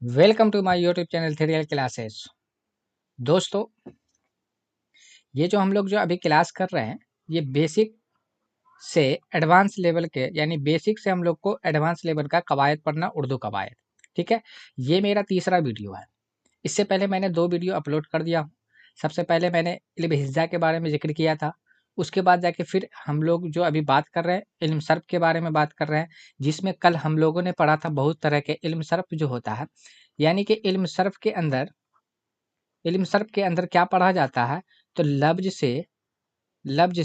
Welcome to my YouTube channel Theorial classes. दोस्तों, ये जो हम लोग जो अभी क्लास कर रहे हैं, ये बेसिक से एडवांस लेवल के, यानी बेसिक से हम लोग को एडवांस लेवल का कवायद पढ़ना, उर्दू कवायद। ठीक है, ये मेरा तीसरा वीडियो है। इससे पहले मैंने 2 वीडियो अपलोड कर दिया हूँ। सबसे पहले मैंने इल्म हिज्जा के बारे में ज़िक्र किया था। उसके बाद जाके फिर हम लोग जो अभी बात कर रहे हैं, इल्म सर्फ़ के बारे में बात कर रहे हैं, जिसमें कल हम लोगों ने पढ़ा था बहुत तरह के इल्म सर्फ़ जो होता है। यानी कि इल्म सर्फ़ के अंदर क्या पढ़ा जाता है, तो लफ्ज़ से लफ्ज़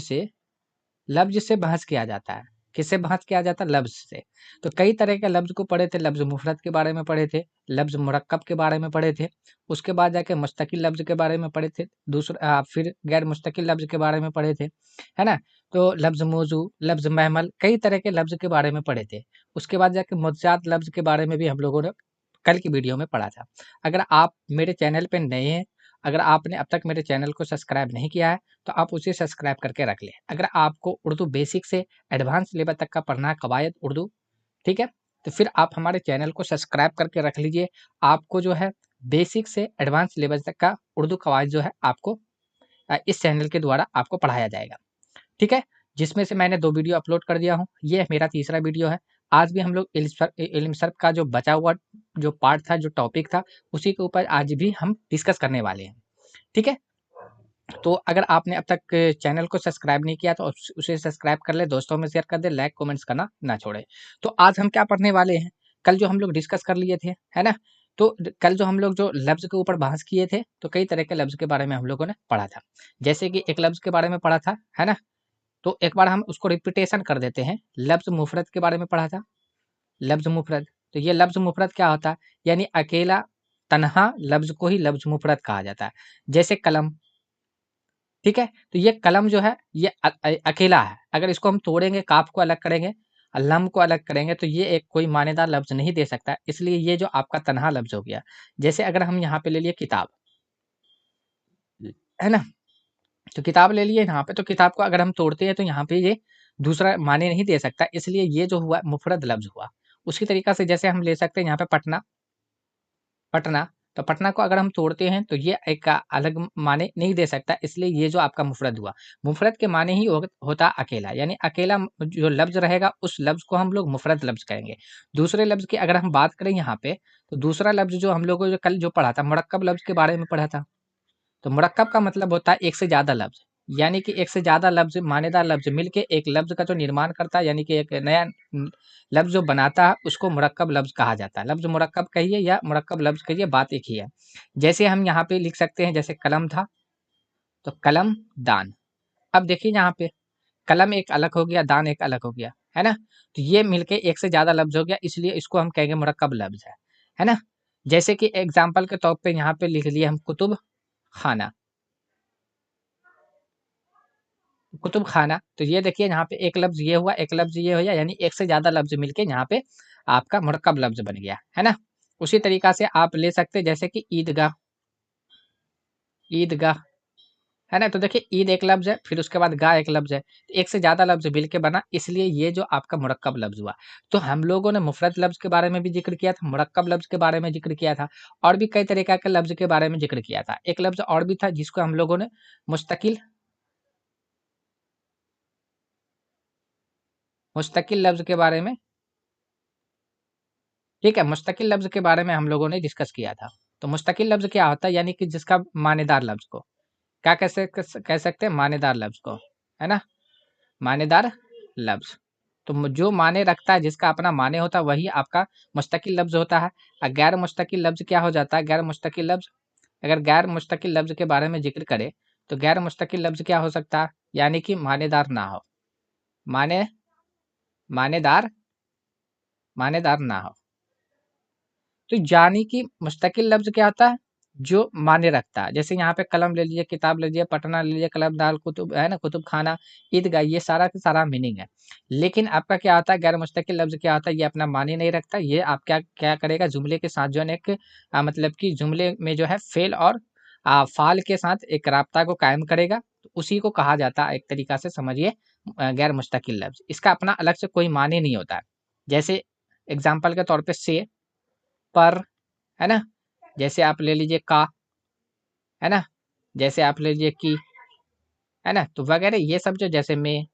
से बहस किया जाता है। किससे बहस किया जाता है? लफ्ज़ से। तो कई तरह के लफ्ज़ को पढ़े थे, लफ्ज़ मुफ़रद के बारे में पढ़े थे, लफ्ज़ मुरक्कब के बारे में पढ़े थे, उसके बाद जाके मुस्तकिल लफ्ज़ के बारे में पढ़े थे, फिर गैर मुस्तकिल लफ्ज़ के बारे में पढ़े थे, है ना? तो लफ्ज़ मौज़ू, लफ्ज़ महमल, कई तरह के लफ्ज़ के बारे में पढ़े थे। उसके बाद जाके मुतज़ाद लफ्ज़ के बारे में भी हम लोगों ने कल की वीडियो में पढ़ा था। अगर आप मेरे चैनल पे नए हैं, अगर आपने अब तक मेरे चैनल को सब्सक्राइब नहीं किया है, तो आप उसे सब्सक्राइब करके रख लें। अगर आपको उर्दू बेसिक से एडवांस लेवल तक का पढ़ना है, कवायद उर्दू, ठीक है? तो फिर आप हमारे चैनल को सब्सक्राइब करके रख लीजिए। आपको जो है बेसिक से एडवांस लेवल तक का उर्दू कवायद जो है आपको इस चैनल के द्वारा आपको पढ़ाया जाएगा। ठीक है? जिसमें से मैंने 2 वीडियो अपलोड कर दिया हूँ। ये मेरा तीसरा वीडियो है। आज भी हम लोग इल्म सर्फ़ का जो बचा हुआ जो पार्ट था, जो टॉपिक था, उसी के ऊपर आज भी हम डिस्कस करने वाले हैं। ठीक है? तो अगर आपने अब तक चैनल को सब्सक्राइब नहीं किया, तो उसे सब्सक्राइब कर ले, दोस्तों में शेयर कर दे, लाइक कमेंट्स करना ना छोड़े। तो आज हम क्या पढ़ने वाले हैं, कल जो हम लोग डिस्कस कर लिए थे, है ना? तो कल जो हम लोग जो लफ्ज़ के ऊपर बहस किए थे, तो कई तरह के लफ्ज़ के बारे में हम लोगों ने पढ़ा था। जैसे कि एक लफ्ज़ के बारे में पढ़ा था, है ना? तो एक बार हम उसको रिपीटेशन कर देते हैं। लफ्ज़ मुफ़रद के बारे में पढ़ा था, लफ्ज़ मुफ़रद। तो ये लफ्ज़ मुफ़रद क्या होता है? यानी अकेला, तन्हा लफ्ज़ को ही लफ्ज़ मुफ़रद कहा जाता है। जैसे कलम, ठीक है? तो ये कलम जो है, ये अकेला है। अगर इसको हम तोड़ेंगे, काफ को अलग करेंगे, लम को अलग करेंगे, तो ये एक कोई मानेदार लफ्ज़ नहीं दे सकता। इसलिए ये जो आपका तन्हा लफ्ज़ हो गया। जैसे अगर हम यहाँ पे ले लिए किताब, है ना? तो किताब ले लिए यहाँ पे, तो किताब को अगर हम तोड़ते हैं, तो यहाँ पे ये दूसरा माने नहीं दे सकता। इसलिए ये जो हुआ मुफ़रद लफ्ज़ हुआ। उसी तरीक़ा से जैसे हम ले सकते हैं यहाँ पे पटना, पटना, तो पटना को अगर हम तोड़ते हैं, तो ये एक अलग माने नहीं दे सकता, इसलिए ये जो आपका मुफ़रद हुआ। मुफ़रद के माने ही होता अकेला, यानी अकेला जो लफ्ज़ रहेगा, उस लफ्ज़ को हम लोग मुफ़रद लफ्ज़ कहेंगे। दूसरे लफ्ज़ की अगर हम बात करें यहाँ पे, तो दूसरा लफ्ज़ जो हम लोगों जो कल जो पढ़ा था, मुरक्कब लफ्ज़ के बारे में पढ़ा था। तो मुरक्कब का मतलब होता है एक से ज़्यादा लफ्ज़, यानी कि एक से ज़्यादा लफ्ज़, मानेदार लफ्ज़ मिलके एक लफ्ज़ का जो निर्माण करता है, यानी कि एक नया लफ्ज़ जो बनाता है, उसको मुरक्कब लफ्ज़ कहा जाता है। लफ्ज़ मुरक्कब कहिए या मुरक्कब लफ्ज़ कहिए, बात एक ही है। जैसे हम यहाँ पे लिख सकते हैं, जैसे कलम था, तो कलम, दान। अब देखिए यहाँ पे कलम एक अलग हो गया, दान एक अलग हो गया, है ना? तो ये मिलके एक से ज़्यादा लफ्ज़ हो गया, इसलिए इसको हम कहेंगे मुरक्कब लफ्ज़ है ना? जैसे कि एग्ज़ाम्पल के तौर पे यहाँ पे लिख लिए हम कुतुब खाना। कुतुब खाना, तो ये देखिए यहाँ पे एक लफ्ज़ ये हुआ, एक लफ्ज़ ये हो गया, यानी एक से ज़्यादा लफ्ज़ मिलके यहाँ पे आपका मुरक्कब लफ्ज़ बन गया, है ना? उसी तरीक़ा से आप ले सकते हैं, जैसे कि ईदगाह, ईदगाह, है ना? तो देखिए ईद एक लफ्ज़ है, फिर उसके बाद गाह एक लफ्ज़ है। एक से ज़्यादा लफ्ज़ मिल के बना, इसलिए ये जो आपका मुरक्कब लफ्ज़ हुआ। तो हम लोगों ने मुफ़रद लफ्ज़ के बारे में भी ज़िक्र किया था, मुरक्कब लफ्ज़ के बारे में ज़िक्र किया था, और भी कई तरीक़ा के लफ्ज़ के बारे में ज़िक्र किया था। एक लफ्ज़ और भी था, जिसको हम लोगों ने मुस्तकिल मुस्तकिल लफ्ज़ के बारे में, ठीक है, मुस्तकिल लफ्ज़ के बारे में हम लोगों ने डिस्कस किया था। तो मुस्तकिल लफ्ज़ क्या होता है? यानी कि जिसका मानेदार लफ्ज़ को क्या कह सकते हैं? मानेदार लफ्ज़ को, है ना? मानेदार लफ्ज़। तो जो माने रखता है, जिसका अपना माने होता है, वही आपका मुस्तकिल लफ्ज़ होता है। गैर मुस्तकिल लफ्ज़ क्या हो जाता है? गैर मुस्तकिल लफ्ज़, अगर गैर मुस्तकिल लफ्ज़ के बारे में ज़िक्र करें, तो गैर मुस्तकिल लफ्ज़ क्या हो सकता है? यानी कि मानेदार ना हो, माने मानेदार मानेदार ना हो। तो यानी कि मुस्तकिल लफ्ज़ क्या होता है? जो माने रखता है। जैसे यहाँ पे कलम ले लीजिए, किताब ले लीजिए, पटना ले लीजिए, कलम, दाल, कुतुब, है ना? कुतुब खाना, ईदगाह, ये सारा का सारा मीनिंग है। लेकिन आपका क्या होता है, गैर मुस्तकिल लफ्ज़ क्या होता है? ये अपना माने नहीं रखता। ये आप क्या क्या करेगा, जुमले के साथ जो है ना एक मतलब कि जुमले में जो है फ़ेल और फ़ाल के साथ एक राब्ता को कायम करेगा। तो उसी को कहा जाता है, एक तरीक़ा से समझिए, गैर मुस्तकिल लफ्ज़। इसका अपना अलग से कोई माने नहीं होता है। जैसे एग्ज़ाम्पल के तौर पे से, पर, है ना। जैसे आप ले लीजिए का, है ना, जैसे आप ले लीजिए की, है ना, तो वगैरह ये सब जो जैसे में,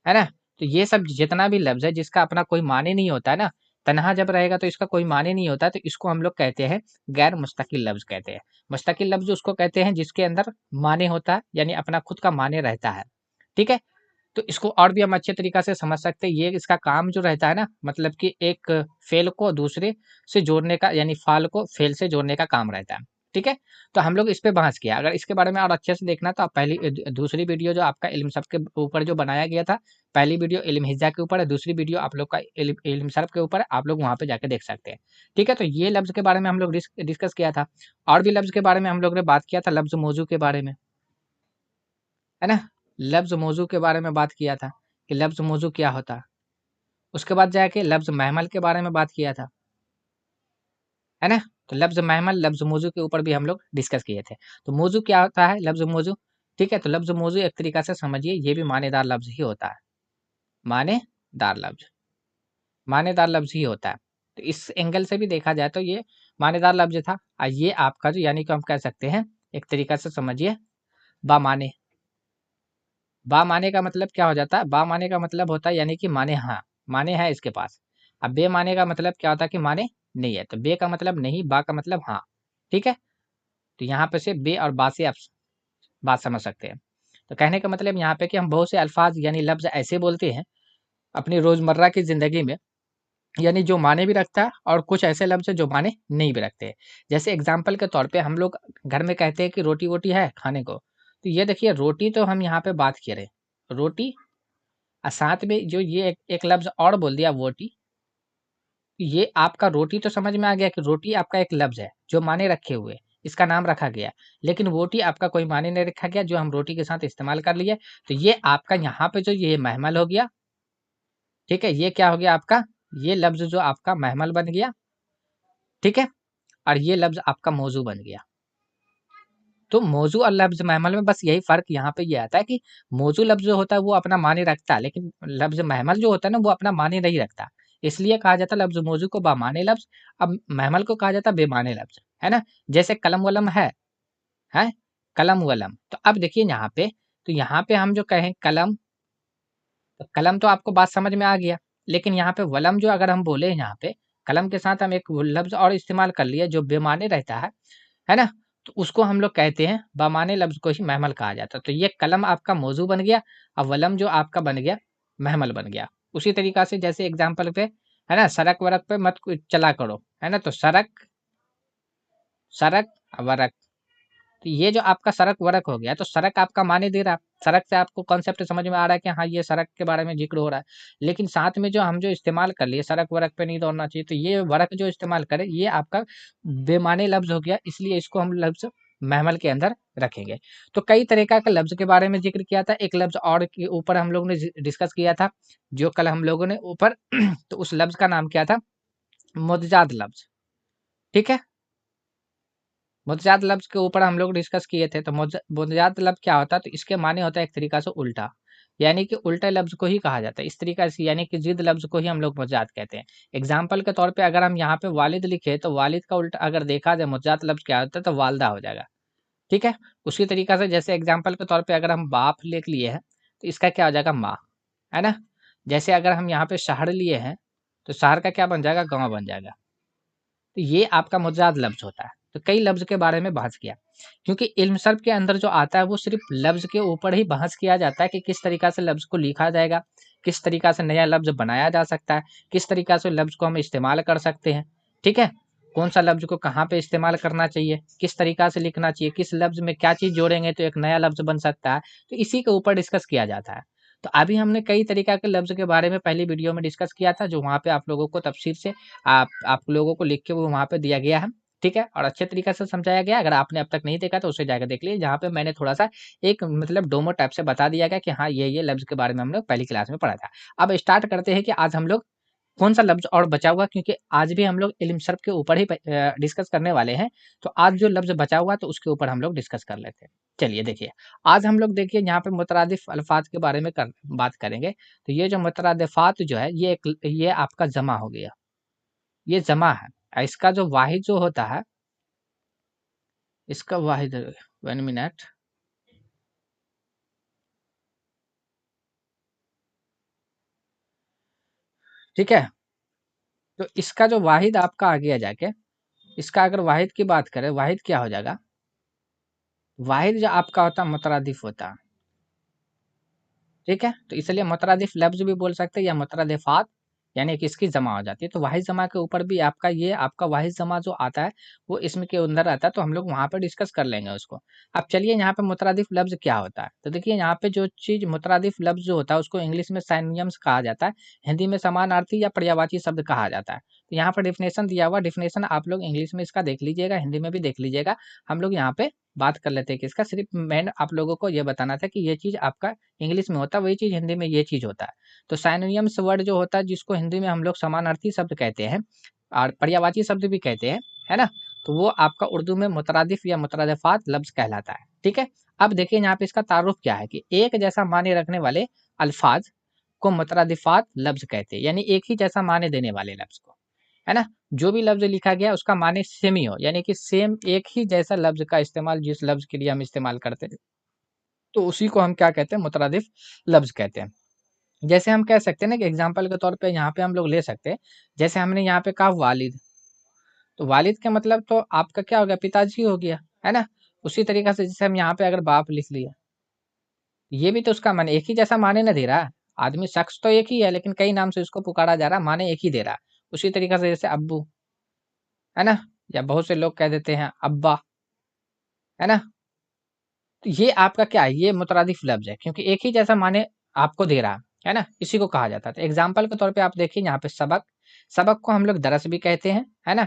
है ना, तो ये सब जितना भी लफ्ज़ है जिसका अपना कोई माने नहीं होता है ना, तन्हा जब रहेगा तो इसका कोई माने नहीं होता, तो इसको हम लोग कहते हैं गैर मुस्तकिल लफ्ज़ कहते हैं। मुस्तकिल लफ्ज़ उसको कहते हैं जिसके अंदर माने होता है, यानी अपना खुद का माने रहता है। ठीक है? तो इसको और भी हम अच्छे तरीक़ा से समझ सकते हैं। ये इसका काम जो रहता है ना, मतलब कि एक फ़ेल को दूसरे से जोड़ने का, यानी फ़ाल को फ़ेल से जोड़ने का काम रहता है। ठीक है? तो हम लोग इस पे बहस किया। अगर इसके बारे में और अच्छे से देखना तो आप पहली दूसरी वीडियो जो आपका इल्म सर्फ़ के ऊपर जो बनाया गया था, पहली वीडियो इल्म हिज्जा के ऊपर है, दूसरी वीडियो आप लोग का इल्म सर्फ़ के ऊपर है, आप लोग वहाँ पे जाके देख सकते हैं। ठीक है? तो ये लफ्ज़ के बारे में हम लोग डिस्कस किया था। और भी लफ्ज़ के बारे में हम लोग ने बात किया था, लफ्ज़ मौज़ू के बारे में, है ना? लफ्ज़ मौज़ू के बारे में बात किया था कि लफ्ज़ मौज़ू क्या होता है। उसके बाद जाके लफ्ज़ महमल के बारे में बात किया था, है ना? तो लफ्ज़ महमल, लफ्ज़ मौज़ू के ऊपर भी हम लोग डिस्कस किए थे। तो मौज़ू क्या होता है, लफ्ज़ मौज़ू, ठीक है? तो लफ्ज़ मौज़ू एक तरीक़ा से समझिए ये भी मानेदार लफ्ज़ ही होता है। मानेदार लफ्ज़, मानेदार लफ्ज़ ही होता है। तो इस एंगल से भी देखा जाए तो ये मानेदार लफ्ज़ था। ये आपका जो, यानी कि हम कह सकते हैं एक तरीक़ा से समझिए बामाने। बामाने का मतलब क्या हो जाता है? बामाने का मतलब होता है यानी कि माने हाँ, माने हैं इसके पास। अब बेमाने का मतलब क्या होता है कि माने नहीं है। तो बे का मतलब नहीं, बा का मतलब हाँ। ठीक है? तो यहाँ पे से बे और बा से आप बात समझ सकते हैं। तो कहने का मतलब यहाँ पे कि हम बहुत से अल्फ़ाज़ यानी लफ्ज़ ऐसे बोलते हैं अपनी रोज़मर्रा की ज़िंदगी में, यानी जो माने भी रखता है, और कुछ ऐसे लफ्ज़ हैं जो माने नहीं भी रखते हैं। जैसे एग्ज़ाम्पल के तौर पे हम लोग घर में कहते हैं कि रोटी-वोटी है खाने को। तो ये देखिए रोटी तो हम यहाँ पे बात कर रहे हैं। रोटी साथ में जो ये एक लफ्ज़ और बोल दिया वोटी, ये आपका रोटी तो समझ में आ गया कि रोटी आपका एक लफ्ज़ है, जो माने रखे हुए, इसका नाम रखा गया। लेकिन वोटी आपका कोई माने नहीं रखा गया, जो हम रोटी के साथ इस्तेमाल कर लिए। तो ये आपका यहाँ पे जो ये महमल हो गया, ठीक है? ये क्या हो गया आपका, ये लफ्ज़ जो आपका महमल बन गया, ठीक है? और ये लफ्ज़ आपका मौज़ू बन गया। तो मौज़ू और लफ्ज़ महमल में बस यही फ़र्क यहाँ पे ये आता है कि मौज़ू लफ्ज़ जो होता है वो अपना माने रखता है, लेकिन लफ्ज़ महमल जो होता है ना वो अपना माने नहीं रखता। इसलिए कहा जाता है लफ्ज़ मौज़ू को बामाने लफ्ज़, अब महमल को कहा जाता है बेमाने लफ्ज़, है ना? जैसे कलम-वलम है, हैं? कलम-वलम, तो अब देखिए यहाँ पे, तो यहाँ पे हम जो कहें कलम, तो कलम तो आपको बात समझ में आ गया। लेकिन यहाँ पे वलम जो अगर हम बोले यहाँ पे, कलम के साथ हम एक वो लफ्ज़ और इस्तेमाल कर लिए जो बेमाने रहता है ना? तो उसको हम लोग कहते हैं बामाने लफ्ज़ को ही महमल कहा जाता है। तो ये कलम आपका मौज़ू बन गया और वलम जो आपका बन गया, महमल बन गया। उसी तरीक़ा से जैसे एग्ज़ाम्पल पे, है ना, सड़क-वड़क पे मत चला करो, है ना? तो सड़क, सड़क, वरक, तो ये जो आपका सड़क-वरक हो गया, तो सड़क आपका माने दे रहा है। सड़क से आपको कॉन्सेप्ट समझ में आ रहा है कि हाँ, ये सड़क के बारे में ज़िक्र हो रहा है। लेकिन साथ में जो हम जो इस्तेमाल कर लिए, सड़क-वरक पे नहीं दौड़ना चाहिए, तो ये वरक जो इस्तेमाल करें, ये आपका बेमाने लफ्ज़ हो गया, इसलिए इसको हम लफ्ज़ महमल के अंदर रखेंगे। तो कई तरीक़ा के लफ्ज़ के बारे में ज़िक्र किया था। एक लफ्ज़ और के ऊपर हम लोग ने डिस्कस किया था, जो कल हम लोगों ने ऊपर तो उस लफ्ज़ का नाम क्या था? मुतज़ाद लफ्ज़, ठीक है? मुतज़ाद लफ्ज़ के ऊपर हम लोग डिस्कस किए थे, तो मुतज़ाद लफ्ज़ क्या होता है? तो इसके माने होता है एक तरीक़ा से उल्टा, यानी कि उल्टे लफ्ज़ को ही कहा जाता है। इस तरीक़ा से यानी कि ज़िद लफ्ज़ को ही हम लोग मुतज़ाद कहते हैं। एग्ज़ाम्पल के तौर पे अगर हम यहाँ पे वालिद लिखे, तो वालिद का उल्टा अगर देखा जाए मुतज़ाद लफ्ज़ क्या होता है? तो वालदा हो जाएगा, ठीक है? उसी तरीक़ा से जैसे एग्ज़ाम्पल के तौर पे अगर हम बाप लिख लिए हैं, तो इसका क्या हो जाएगा? माँ, है ना? जैसे अगर हम यहाँ पे शहर लिए हैं, तो शहर का क्या बन जाएगा? गाँव बन जाएगा। तो ये आपका मुतज़ाद लफ्ज़ होता है। तो कई लफ्ज़ के बारे में बहस किया, क्योंकि इल्म सर्फ़ के अंदर जो आता है वो सिर्फ़ लफ्ज़ के ऊपर ही बहस किया जाता है कि किस तरीक़ा से लफ्ज़ को लिखा जाएगा, किस तरीक़ा से नया लफ्ज़ बनाया जा सकता है, किस तरीक़ा से लफ्ज़ को हम इस्तेमाल कर सकते हैं, ठीक है? कौन-सा लफ्ज़ को कहाँ पे इस्तेमाल करना चाहिए, किस तरीक़ा से लिखना चाहिए, किस लफ्ज़ में क्या चीज़ जोड़ेंगे तो एक नया लफ्ज़ बन सकता है। तो इसी के ऊपर डिस्कस किया जाता है। तो अभी हमने कई तरीक़ा के लफ्ज़ के बारे में पहली वीडियो में डिस्कस किया था, जो वहाँ पे आप लोगों को तफ़सील से आप लोगों को लिख के वो वहाँ पे दिया गया है, ठीक है? और अच्छे तरीक़े से समझाया गया है। अगर आपने अब तक नहीं देखा तो उसे जाकर देख लीजिए, जहाँ पे मैंने थोड़ा-सा एक मतलब डेमो टाइप से बता दिया गया कि हाँ, ये लफ्ज़ के बारे में हम लोग पहली क्लास में पढ़ा था। अब स्टार्ट करते हैं कि आज हम लोग कौन-सा लफ्ज़ और बचा हुआ, क्योंकि आज भी हम लोग इल्म सर्फ़ के ऊपर ही डिस्कस करने वाले हैं। तो आज जो लफ्ज़ बचा हुआ तो उसके ऊपर हम लोग डिस्कस कर लेते हैं। चलिए देखिए, आज हम लोग देखिए यहाँ पे मुतरादिफ़ अल्फ़ाज़ के बारे में बात करेंगे। तो ये जो मुतरादिफ़ात जो है ये आपका जमा हो गया, ये जमा है। इसका जो वाहिद जो होता है, इसका वाहिद, 1 मिनट, ठीक है। तो इसका जो वाहिद आपका आ गया जाके, इसका अगर वाहिद की बात करें, वाहिद क्या हो जाएगा, वाहिद जो आपका होता है मुतरादिफ होता है, ठीक है। तो इसलिए मुतरादिफ लफ्ज भी बोल सकते हैं या मुतरादिफात, यानी कि इसकी जमा हो जाती है। तो वाहिद जमा के ऊपर भी आपका ये आपका वाहिद जमा जो आता है वो इसमें के अंदर आता है, तो हम लोग वहाँ पे डिस्कस कर लेंगे उसको। अब चलिए यहाँ पे मुतरादिफ लफ्ज क्या होता है, तो देखिए यहाँ पे जो चीज मुतरादिफ लफ्ज जो होता है उसको इंग्लिश में साइनोनिम्स कहा जाता है, हिंदी में समानार्थी या पर्यायवाची शब्द कहा जाता है। तो यहाँ पर डिफिनेशन दिया हुआ, डिफिनेशन आप लोग इंग्लिश में इसका देख लीजिएगा, हिंदी में भी देख लीजिएगा। हम लोग यहाँ पे बात कर लेते हैं कि इसका सिर्फ मेन आप लोगों को ये बताना था कि ये चीज आपका इंग्लिश में होता है, वही चीज हिंदी में ये चीज होता है। तो साइनोनिम्स वर्ड जो होता है जिसको हिंदी में हम लोग समानार्थी शब्द कहते हैं और पर्यायवाची शब्द भी कहते हैं, है ना, तो वो आपका उर्दू में मुतरादिफ या मुतरादिफात लफ्ज कहलाता है, ठीक है। अब देखिए यहाँ पे इसका तारुफ क्या है कि एक जैसा माने रखने वाले अल्फाज को मुतरादिफात लफ्ज कहते हैं, यानी एक ही जैसा माने देने वाले लफ्ज को, है ना। जो भी लफ्ज लिखा गया उसका माने सेम ही हो, यानी कि सेम एक ही जैसा लफ्ज का इस्तेमाल जिस लफ्ज के लिए हम इस्तेमाल करते हैं तो उसी को हम क्या कहते हैं, मुतरादिफ लफ्ज कहते हैं। जैसे हम कह सकते हैं ना कि एग्जाम्पल के तौर पे यहाँ पे हम लोग ले सकते हैं, जैसे हमने यहाँ पे कहा वालिद, तो वालिद का मतलब तो आपका क्या हो गया, पिताजी हो गया, है ना। उसी तरीके से जैसे हम यहाँ पे अगर बाप लिख लिया, ये भी तो उसका माने एक ही जैसा माने ना दे रहा है। आदमी शख्स तो एक ही है लेकिन कई नाम से उसको पुकारा जा रहा है, माने एक ही दे रहा है। उसी तरीके से जैसे अब्बू, है ना, या बहुत से लोग कह देते हैं अब्बा, है ना। तो ये आपका क्या है, ये मुतरादिफ लफ्ज है क्योंकि एक ही जैसा माने आपको दे रहा है ना, इसी को कहा जाता है। तो एग्जाम्पल के तौर पे आप देखिए यहाँ पे सबक, सबक को हम लोग दरस भी कहते हैं, है ना,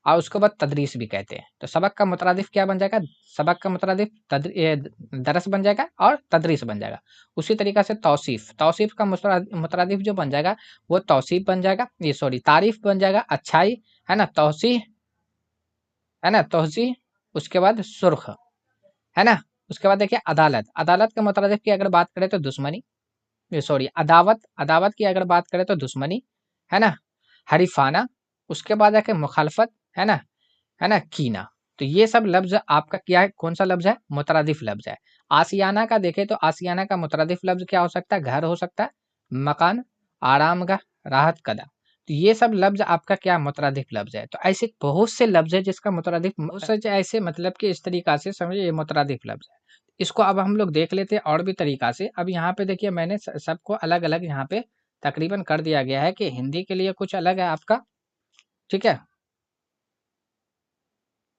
और उसके बाद तदरीस भी कहते हैं। तो सबक का मुतरादिफ क्या बन जाएगा, सबक का मुतरादिफ दरस बन जाएगा और तदरीस बन जाएगा। उसी तरीके से तौसीफ, तौसीफ का मुतरादिफ जो बन जाएगा वो तौसीफ बन जाएगा, ये सॉरी तारीफ बन जाएगा, अच्छाई, है ना, तौसीह, है ना, तौसीह, उसके बाद सुर्ख, है ना। उसके बाद देखिए अदालत, अदालत के मुतरदिफ की अगर बात करें तो दुश्मनी, सॉरी अदावत, अदावत की अगर बात करें तो दुश्मनी, है ना, हरीफाना, उसके बाद आके मुखालफत, है ना, कीना। तो ये सब लफ्ज आपका क्या है, कौन सा लफ्ज है, मुतरदिफ लफ्ज है। आसियाना का देखें तो आसियाना का मुतरदिफ लफ्ज क्या हो सकता है, घर हो सकता है, मकान, आरामगाह, राहत कदा। तो ये सब लफ्ज आपका क्या मुतरदिफ लफ्ज है। तो ऐसे बहुत से लफ्ज है जिसका मुतरदिफ, बहुत से ऐसे मतलब कि इस तरीका से समझिए ये मुतरदिफ लफ्ज है। इसको अब हम लोग देख लेते हैं और भी तरीका से। अब यहाँ पे देखिए मैंने सबको अलग अलग यहाँ पे तकरीबन कर दिया गया है कि हिंदी के लिए कुछ अलग है आपका, ठीक है।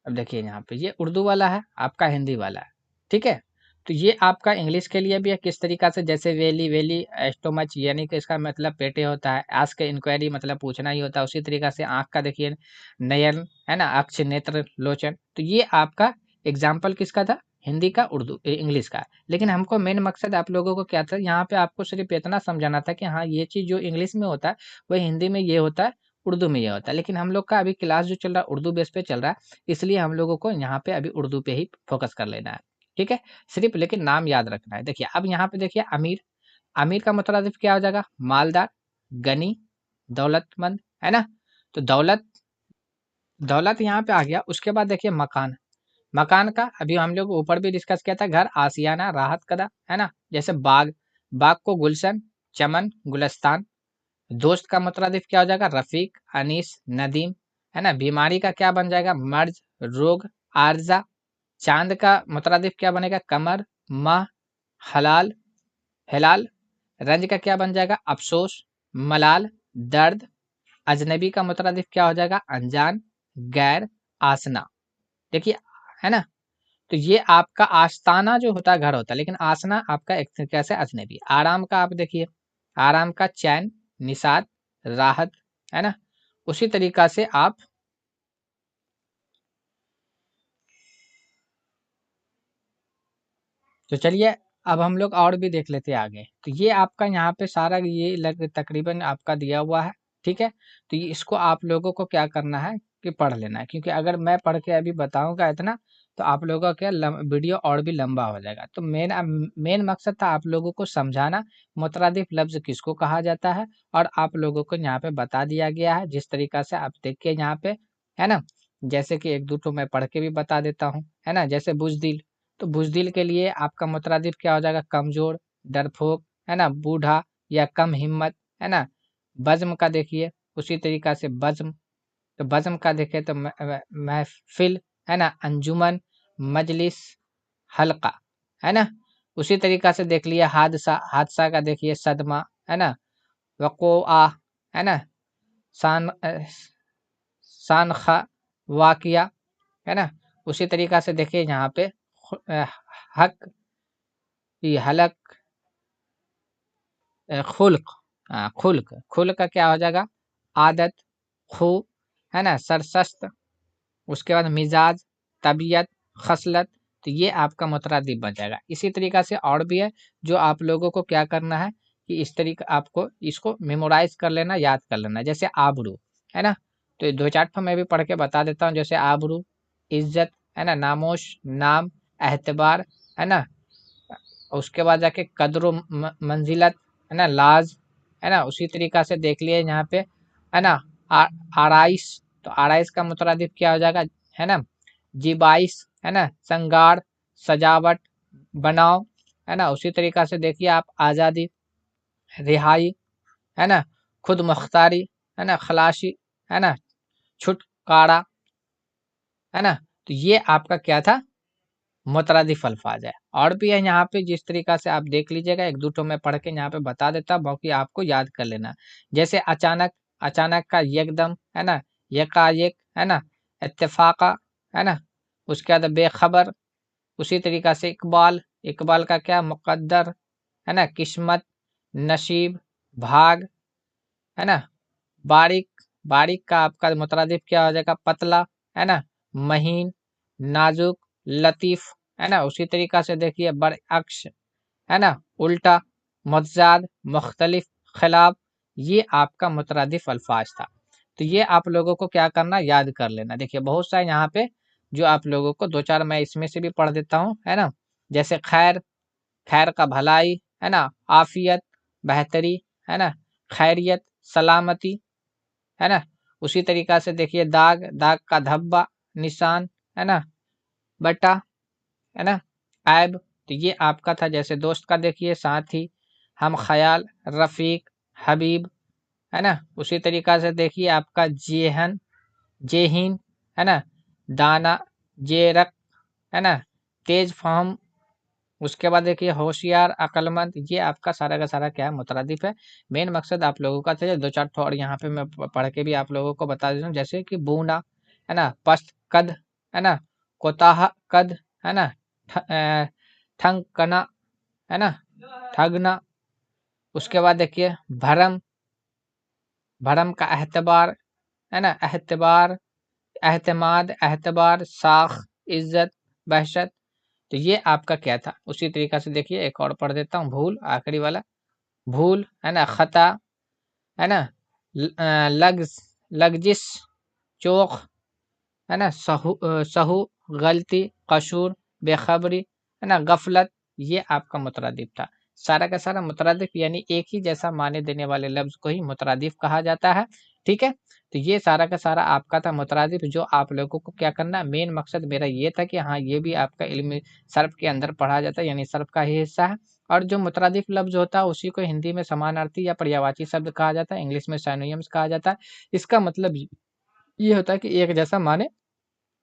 अब देखिए यहाँ पे ये उर्दू वाला है, आपका हिंदी वाला है, ठीक है। तो ये आपका इंग्लिश के लिए भी है किस तरीका से, जैसे वेली, वेली एस्टोमच यानी कि इसका मतलब पेटे होता है, आस्क इंक्वायरी मतलब पूछना ही होता है। उसी तरीका से आँख का देखिए नयन, है ना, अक्ष, नेत्र, लोचन। तो ये आपका एग्जाम्पल किसका था, हिंदी का, उर्दू इंग्लिश का। लेकिन हमको मेन मकसद आप लोगों को क्या था, यहाँ पे आपको सिर्फ इतना समझाना था कि हाँ ये चीज़ जो इंग्लिश में होता है वही हिंदी में ये होता है, उर्दू में ये होता है। लेकिन हम लोग का अभी क्लास जो चल रहा है उर्दू बेस पे चल रहा है, इसलिए हम लोगों को यहाँ पे अभी उर्दू पे ही फोकस कर लेना है, ठीक है। सिर्फ लेकिन नाम याद रखना है। देखिए अब यहाँ पे देखिए अमीर, अमीर का मुतरादिफ क्या हो जाएगा, मालदार, गनी, दौलतमंद, है ना। तो दौलत, दौलत यहाँ पे आ गया। उसके बाद देखिए मकान, मकान का अभी हम लोग ऊपर भी डिस्कस किया था, घर, आसियाना, राहत कदा, है ना। जैसे बाग, बाग को गुलशन, चमन, गुलस्तान। दोस्त का मुतरादिफ क्या हो जाएगा, रफीक, अनीस, नदीम, है ना। बीमारी का क्या बन जाएगा, मर्ज, रोग, आर्जा। चांद का मुतरादिफ क्या बनेगा, कमर, माह, हलाल, हिलाल। रंज का क्या बन जाएगा, अफसोस, मलाल, दर्द। अजनबी का मुतरादिफ क्या हो जाएगा, अनजान, गैर, आसना। देखिए, है ना। तो ये आपका आस्ताना जो होता है घर होता है, लेकिन आसना आपका एक तरीके से अजनबी। आराम का आप देखिए, आराम का चैन, निषाद, राहत, है ना। उसी तरीका से आप, तो चलिए अब हम लोग और भी देख लेते हैं आगे। तो ये आपका यहाँ पे सारा ये तकरीबन आपका दिया हुआ है, ठीक है। तो ये इसको आप लोगों को क्या करना है कि पढ़ लेना है, क्योंकि अगर मैं पढ़ के अभी बताऊंगा इतना तो आप लोगों का क्या वीडियो और भी लंबा हो जाएगा। तो मेन मकसद था आप लोगों को समझाना मुतरादिफ लफ्ज किसको कहा जाता है, और आप लोगों को यहाँ पे बता दिया गया है जिस तरीका से आप देखिए यहाँ पे है ना। जैसे कि एक दो तो मैं पढ़ के भी बता देता हूँ, है ना। जैसे बुजदिल, तो बुजदिल के लिए आपका मुतरादिफ क्या हो जाएगा, कमजोर, डरपोक, है ना, बूढ़ा या कम हिम्मत, है ना। बज्म का देखिए उसी तरीका से बज्म, तो बज्म का देखें तो महफिल, है ना, अंजुमन, मजलिस, हल्का, है ना। उसी तरीका से देख लिया हादसा, हादसा का देखिए सदमा, है ना, वक़ोआ, है ना, सान सानखा, वाकिया, है ना। उसी तरीका से देखिए यहाँ पे हक, ये हलक, खुल्क, खुल्क, खुल्क का क्या हो जाएगा, आदत, खू, है ना, सरसस्त, उसके बाद मिजाज, तबीयत, खसलत। तो ये आपका मुतरादिफ बन जाएगा। इसी तरीका से और भी है जो आप लोगों को क्या करना है कि इस तरीका आपको इसको मेमोराइज कर लेना, याद कर लेना। जैसे आबरू, है ना, तो दो चार ठो मैं भी पढ़ के बता देता हूँ। जैसे आबरू, इज्जत, है ना, नामोश, नाम, एतबार, है ना। उसके बाद जाके कद्र मंजिलत, है ना, लाज, है ना। उसी तरीका से देख लिए यहाँ पे, है ना, आ- आराइश, तो आराइश का मुतरादिफ क्या हो जाएगा, है ना, जिबाइश, है ना, संगार, सजावट, बनाव, है ना। उसी तरीका से देखिए आप आज़ादी, रिहाई, है ना, खुद मुख्तारी, है ना, खलाशी, है ना, छुटकारा, है ना। तो ये आपका क्या था, मुतरादिफ अल्फाज है। और भी है यहाँ पे, जिस तरीका से आप देख लीजिएगा, एक दो ठो मैं पढ़ के यहाँ पे बता देता, बाकी आपको याद कर लेना। जैसे अचानक, अचानक का यकदम, है ना, यकायक, है ना, इत्तेफाका, है ना। उसके बाद बेखबर, उसी तरीका से इकबाल, इकबाल का क्या, मुकद्दर, है ना, किस्मत, नसीब, भाग, है ना। बारीक, बारीक का आपका मुतरादिफ क्या हो जाएगा, पतला, है ना, महीन, नाजुक, लतीफ, है ना। उसी तरीका से देखिए बरअक्स, है ना, उल्टा, मुतजाद, मुख्तलिफ, खिलाफ। ये आपका मुतरादिफ अल्फाज था। तो ये आप लोगों को क्या करना, याद कर लेना। देखिए बहुत सारे यहाँ पे जो आप लोगों को दो चार मैं इसमें से भी पढ़ देता हूँ, है ना। जैसे खैर, खैर का भलाई, है ना, आफियत, बेहतरी, है ना, खैरियत, सलामती, है ना। उसी तरीका से देखिए दाग, दाग का धब्बा, निशान, है ना, बटा, है ना, ऐब। तो ये आपका था। जैसे दोस्त का देखिए साथी, हम ख्याल, रफीक, हबीब, है ना। उसी तरीका से देखिए आपका जेहन, जेहीन, है ना, दाना, जेरक, है ना, तेज फहम। उसके बाद देखिए होशियार, अक्लमंद। ये आपका सारा का सारा क्या है, मुतरादिफ है। मेन मकसद आप लोगों का था दो चार ठो और यहाँ पे मैं पढ़ के भी आप लोगों को बता देता हूँ। जैसे कि बूना, है ना, पस्त कद, है ना, कोताह कद, है ना, ठंकना, है ना, ठगना। उसके बाद देखिए भरम, भरम का एतबार, है ना, एतबार, एतमाद, एतबार, साख, इज्जत, बहशत। तो ये आपका क्या था। उसी तरीका से देखिए एक और पढ़ देता हूँ, भूल, आखिरी वाला, भूल, है ना, खता, है ना, लग्ज, लग्जिश, चोक, है ना, सहू, गलती, कसूर, बेखबरी, है ना, गफलत। ये आपका मुतरादिफ था। सारा का सारा मुतरादिफ यानी एक ही जैसा माने देने वाले लफ्ज को ही मुतरादिफ कहा जाता है। ठीक है। तो ये सारा का सारा आपका था मुतरादिफ, जो आप लोगों को क्या करना, मेन मकसद मेरा ये था कि हाँ ये भी आपका इल्म सर्फ के अंदर पढ़ा जाता है, यानी सर्फ का ही हिस्सा है। और जो मुतरादिफ लफ्ज होता है उसी को हिंदी में समानार्थी या पर्यायवाची शब्द कहा जाता है, इंग्लिश में सिनोनिम्स कहा जाता है। इसका मतलब ये होता है कि एक जैसा माने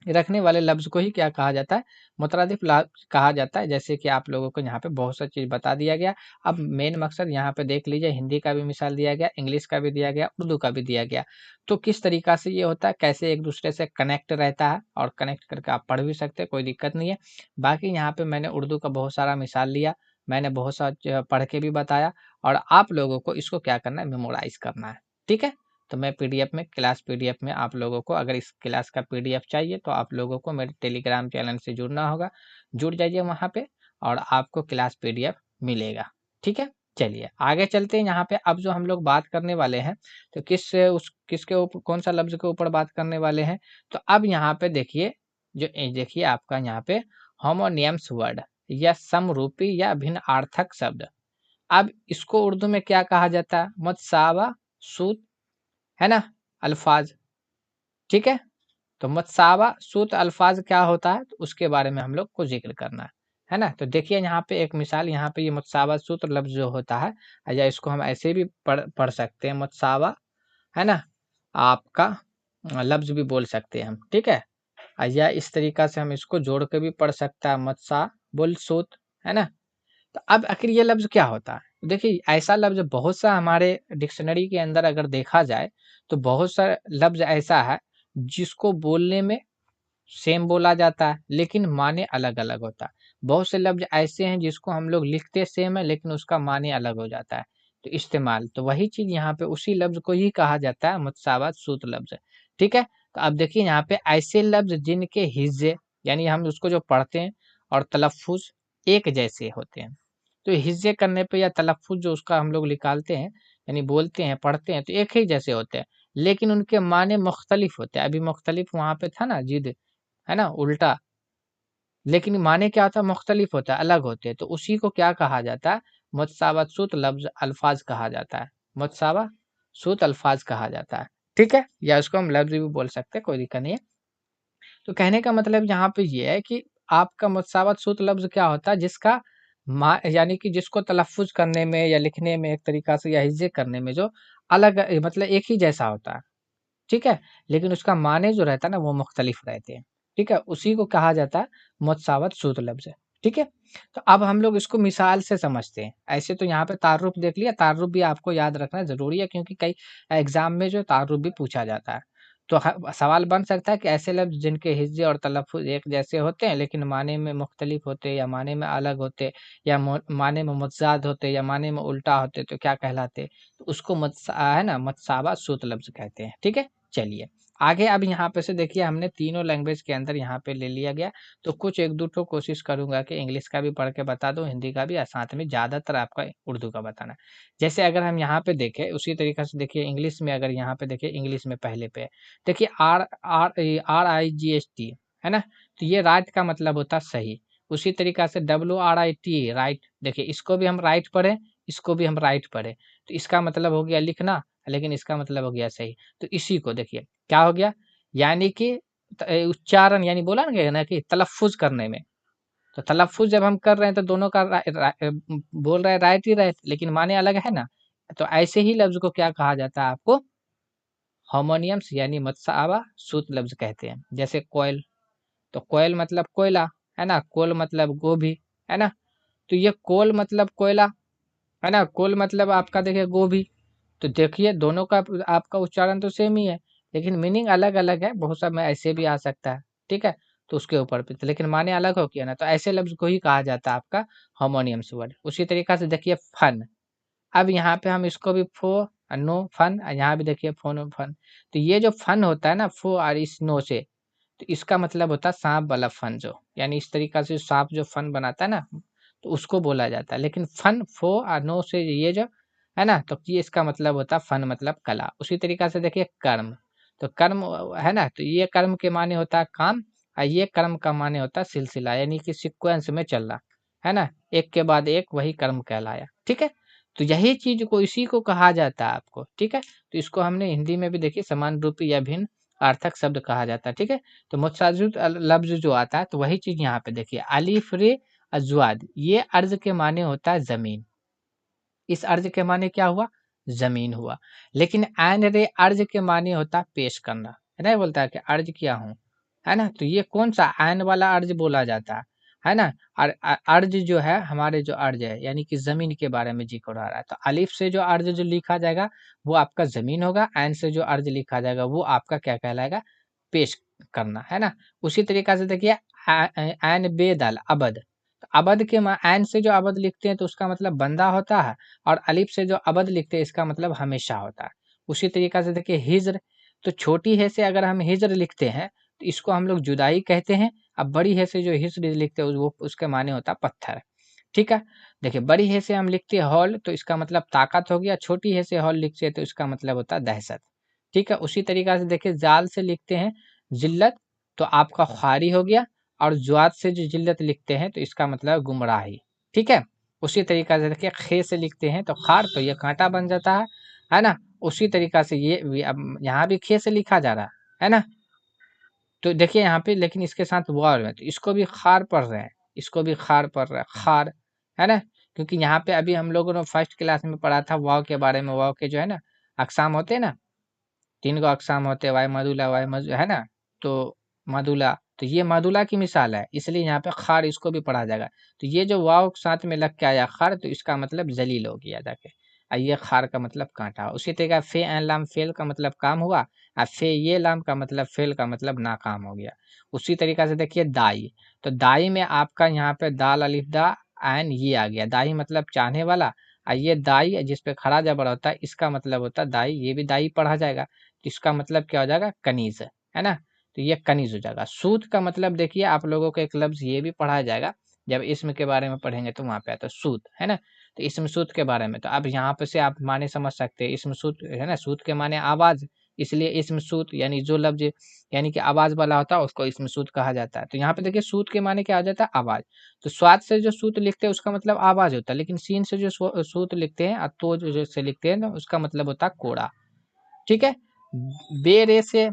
रखने वाले लफ्ज़ को ही क्या कहा जाता है, मुतरादिफ लफ्ज़ कहा जाता है। जैसे कि आप लोगों को यहाँ पे बहुत सा चीज़ बता दिया गया। अब मेन मकसद यहाँ पे देख लीजिए, हिंदी का भी मिसाल दिया गया, इंग्लिश का भी दिया गया, उर्दू का भी दिया गया। तो किस तरीका से ये होता है, कैसे एक दूसरे से कनेक्ट रहता है, और कनेक्ट करके आप पढ़ भी सकते हैं, कोई दिक्कत नहीं है। बाकी यहाँ पे मैंने उर्दू का बहुत सारा मिसाल लिया, मैंने बहुत सा पढ़ के भी बताया, और आप लोगों को इसको क्या करना है, मेमोराइज करना है। ठीक है। तो मैं पीडीएफ में, क्लास पीडीएफ में आप लोगों को, अगर इस क्लास का पीडीएफ चाहिए तो आप लोगों को मेरे टेलीग्राम चैनल से जुड़ना होगा। जुड़ जाइए वहाँ पे और आपको क्लास पीडीएफ मिलेगा। ठीक है। चलिए आगे चलते हैं। यहाँ पे अब जो हम लोग बात करने वाले हैं, तो किसके ऊपर, कौन सा लफ्ज के ऊपर बात करने वाले हैं। तो अब यहाँ पे देखिए, जो देखिए आपका यहाँ पे होमोनियम्स वर्ड या समरूपी या भिन्न अर्थक शब्द। अब इसको उर्दू में क्या कहा जाता है, मुतसावा सूत, है ना, अल्फाज। ठीक है। तो मतसावा सूत अल्फाज क्या होता है, तो उसके बारे में हम लोग को जिक्र करना है ना। तो देखिए यहाँ पे एक मिसाल, यहाँ पे ये मतसावा सूत लफ्ज जो होता है, या इसको हम ऐसे भी पढ़ सकते हैं मतसावा, है ना, आपका लफ्ज भी बोल सकते हैं हम, ठीक है। या इस तरीका से हम इसको जोड़ के भी पढ़ सकता है, मतसा बुल सूत, है ना। तो अब आखिर ये लफ्ज क्या होता है, देखिए ऐसा लफ्ज बहुत सा हमारे डिक्शनरी के अंदर अगर देखा जाए तो बहुत सा लफ्ज ऐसा है जिसको बोलने में सेम बोला जाता है लेकिन माने अलग अलग होता है। बहुत से लफ्ज ऐसे हैं जिसको हम लोग लिखते सेम है लेकिन उसका माने अलग हो जाता है। तो इस्तेमाल तो वही चीज यहाँ पे उसी लफ्ज को ही कहा जाता है मुतसावात सूत लफ्ज, ठीक है। तो अब देखिए यहाँ पे ऐसे लफ्ज जिनके हिज्जे यानी हम उसको जो पढ़ते हैं और तलफ़ुज़ एक जैसे होते हैं। तो हिज्जे करने पे या तलफ़ुज़ जो उसका हम लोग निकालते हैं यानी बोलते हैं पढ़ते हैं तो एक ही जैसे होते हैं लेकिन उनके माने मुख्तलिफ होते हैं। अभी मुख्तलिफ वहाँ पे था ना जिद, है ना, उल्टा, लेकिन माने क्या होता है मुख्तलिफ होता है, अलग होते हैं। तो उसी को क्या कहा जाता है, मुतसावत सूत लफ्ज अल्फाज कहा जाता है, मुतसावा सूत अल्फाज कहा जाता है, ठीक है। या उसको हम लफ्ज भी बोल सकते हैं, कोई दिक्कत नहीं है। तो कहने का मतलब यहाँ पे ये है कि आपका मुतसावत सूत लफ्ज क्या होता है, जिसका यानी कि जिसको तलफ़ुज़ करने में या लिखने में एक तरीका से या हिज्जे करने में जो अलग मतलब एक ही जैसा होता है, ठीक है? लेकिन उसका माने जो रहता है ना वो मुख्तलिफ रहते हैं, ठीक है? उसी को कहा जाता है मुतसावत सूत लफ्ज़, ठीक है? तो अब हम लोग इसको मिसाल से समझते हैं। ऐसे तो यहाँ पे तारुफ़ देख लिया, तारुफ़ भी आपको याद रखना ज़रूरी है क्योंकि कई एग्ज़ाम में जो तारुफ़ भी पूछा जाता है। तो सवाल बन सकता है कि ऐसे लफ्ज़ जिनके हिज्जे और तलफ़ुज़ एक जैसे होते हैं लेकिन माने में मुख्तलिफ होते हैं या माने में अलग होते या माने में मुतज़ाद होते या माने में उल्टा होते तो क्या कहलाते? तो उसको है ना मुतसावा सूत लफ्ज़ कहते हैं, ठीक है? चलिए आगे अब यहाँ पे से देखिए हमने तीनों लैंग्वेज के अंदर यहाँ पे ले लिया गया। तो कुछ एक दो ठो कोशिश करूंगा कि इंग्लिश का भी पढ़ के बता दूं, हिंदी का भी, और साथ में ज़्यादातर आपका उर्दू का बताना है। जैसे अगर हम यहाँ पे देखें उसी तरीके से देखिए इंग्लिश में, अगर यहाँ पे देखिए इंग्लिश में पहले पे देखिए आर आर RIGHT, है ना। तो ये राइट का मतलब होता है सही। उसी तरीका से WRIT राइट, देखिए इसको भी हम राइट पढ़े, इसको भी हम राइट पढ़े, तो इसका मतलब हो गया लिखना, लेकिन इसका मतलब हो गया सही। तो इसी को देखिए क्या हो गया, यानी कि उच्चारण यानी बोला ना कि तलफ़ुज़ करने में, तो तलफ़ुज़ जब हम कर रहे हैं तो दोनों का बोल रहे हैं राइट ही राइट लेकिन माने अलग है ना। तो ऐसे ही लफ्ज़ को क्या कहा जाता है आपको, होमोनियम्स यानी मतसावा सूत लफ्ज़ कहते हैं। जैसे कोयल, तो कोयल मतलब कोयला, है ना, कोल मतलब गोभी, है ना। तो ये कोल मतलब कोयला, है ना, कोल मतलब आपका देखिए गोभी। तो देखिए दोनों का आपका उच्चारण तो सेम ही है लेकिन मीनिंग अलग अलग है, बहुत समय ऐसे भी आ सकता है, ठीक है। तो उसके ऊपर पे तो लेकिन माने अलग हो गया ना, तो ऐसे लफ्ज को ही कहा जाता है आपका होमोनियम्स वर्ड। उसी तरीका से देखिए फन, अब यहाँ पे हम इसको भी फो नो फन, यहाँ भी देखिए फोनो फन। तो ये जो फन होता है ना फो और इस नो से, तो इसका मतलब होता है सांप वाला फन, जो यानी इस तरीका से सांप जो फन बनाता है ना, तो उसको बोला जाता है। लेकिन फन फो और नो से ये जो है ना, तो ये इसका मतलब होता है फन मतलब कला। उसी तरीका से देखिए कर्म, तो कर्म है ना, तो ये कर्म के माने होता है काम, और ये कर्म का माने होता है सिलसिला यानी कि सीक्वेंस में चलना, है ना, एक के बाद एक वही कर्म कहलाया, ठीक है। तो यही चीज को इसी को कहा जाता है आपको, ठीक है। तो इसको हमने हिंदी में भी देखिए समान रूपी या भिन्न अर्थक शब्द कहा जाता है, ठीक है। तो मुतसादिद लफ्ज जो आता है तो वही चीज यहाँ पे देखिए अलिफ रे अजवाद, ये अर्ज के माने होता है जमीन, इस अर्ज के माने क्या हुआ, जमीन हुआ। लेकिन ऐन रे अर्ज के माने होता है पेश करना, है ना, बोलता है कि अर्ज किया हूँ, है ना। तो ये कौन सा ऐन वाला अर्ज बोला जाता है ना। और अर्ज जो है हमारे जो अर्ज है यानी कि जमीन के बारे में जिक्र हो रहा है, तो अलिफ से जो अर्ज जो लिखा जाएगा वो आपका जमीन होगा, ऐन से जो अर्ज लिखा जाएगा वो आपका क्या कहलाएगा, पेश करना, है ना। उसी तरीका से देखिए ऐन बेदल अबद, तो अबद के ऐन से जो अबद लिखते हैं तो उसका मतलब बंदा होता है, और अलिफ से जो अबद लिखते हैं इसका मतलब हमेशा होता है। उसी तरीका से देखिए हिज्र, तो छोटी है से अगर हम हिज्र लिखते हैं तो इसको हम लोग जुदाई कहते हैं। अब बड़ी है से जो हिज्र लिखते हैं वो उसके माने होता है पत्थर, ठीक है। देखिए बड़ी है से हम लिखते हैं हॉल, तो इसका मतलब ताकत हो गया, छोटी है से हॉल लिखते हैं तो इसका मतलब होता है दहशत, ठीक है। उसी तरीका से देखिए जाल से लिखते हैं जिल्लत, तो आपका ख्वारी हो गया, और ज्वाद से जो जिल्लत लिखते हैं तो इसका मतलब गुमराही, ठीक है। उसी तरीका से देखिए खे से लिखते हैं तो खार, तो ये कांटा बन जाता है ना। उसी तरीका से ये भी अब यहाँ भी खे से लिखा जा रहा है ना। तो देखिए यहाँ पे लेकिन इसके साथ वाव है, तो इसको भी खार पढ़ रहे हैं, इसको भी खार पढ़ रहा है, खार, है ना? क्योंकि यहाँ पे अभी हम लोगों ने फर्स्ट क्लास में पढ़ा था वाव के बारे में, वाव के जो है ना अकसाम होते हैं ना, 3 गो अकसाम होते हैं, वाय मधुला, वाय मधु, है ना? तो मधुला, तो ये मधुला की मिसाल है, इसलिए यहाँ पे खार इसको भी पढ़ा जाएगा। तो ये जो वाव साथ में लग के आया खार, तो इसका मतलब जलील हो गया जाके, ये खार का मतलब कांटा। उसी तरीके फे एन लाम फेल का मतलब काम हुआ, और फे ये लाम का मतलब फेल का मतलब नाकाम हो गया। उसी तरीका से देखिए दाई, तो दाई में आपका यहाँ पे दाल अलिफ दा एन ये आ गया, दाई मतलब चाहने वाला, और ये दाई जिस पे खड़ा जबर होता है इसका मतलब होता है दाई, ये भी दाई पढ़ा जाएगा, तो इसका मतलब क्या हो जाएगा कनीज, है ना? तो ये कनीज हो जाएगा। सूत का मतलब देखिए आप लोगों को एक लफ्ज ये भी पढ़ाया जाएगा, जब इसम के बारे में पढ़ेंगे तो वहां पे आता है सूत, है ना? तो इसम सूत के बारे में, तो अब यहाँ पे से आप माने समझ सकते हैं, इसम सूत है ना, सूत के माने आवाज, इसलिए इसम सूत यानी जो लफ्ज यानी कि आवाज वाला होता है उसको इसम सूत कहा जाता है। तो यहाँ पे देखिए सूत के माने क्या आ जाता है आवाज, तो स्वाद से जो सूत लिखते हैं उसका मतलब आवाज होता है, लेकिन सीन से जो सूत लिखते हैं, तो जो से लिखते हैं ना उसका मतलब होता है कोड़ा, ठीक है? बेरे से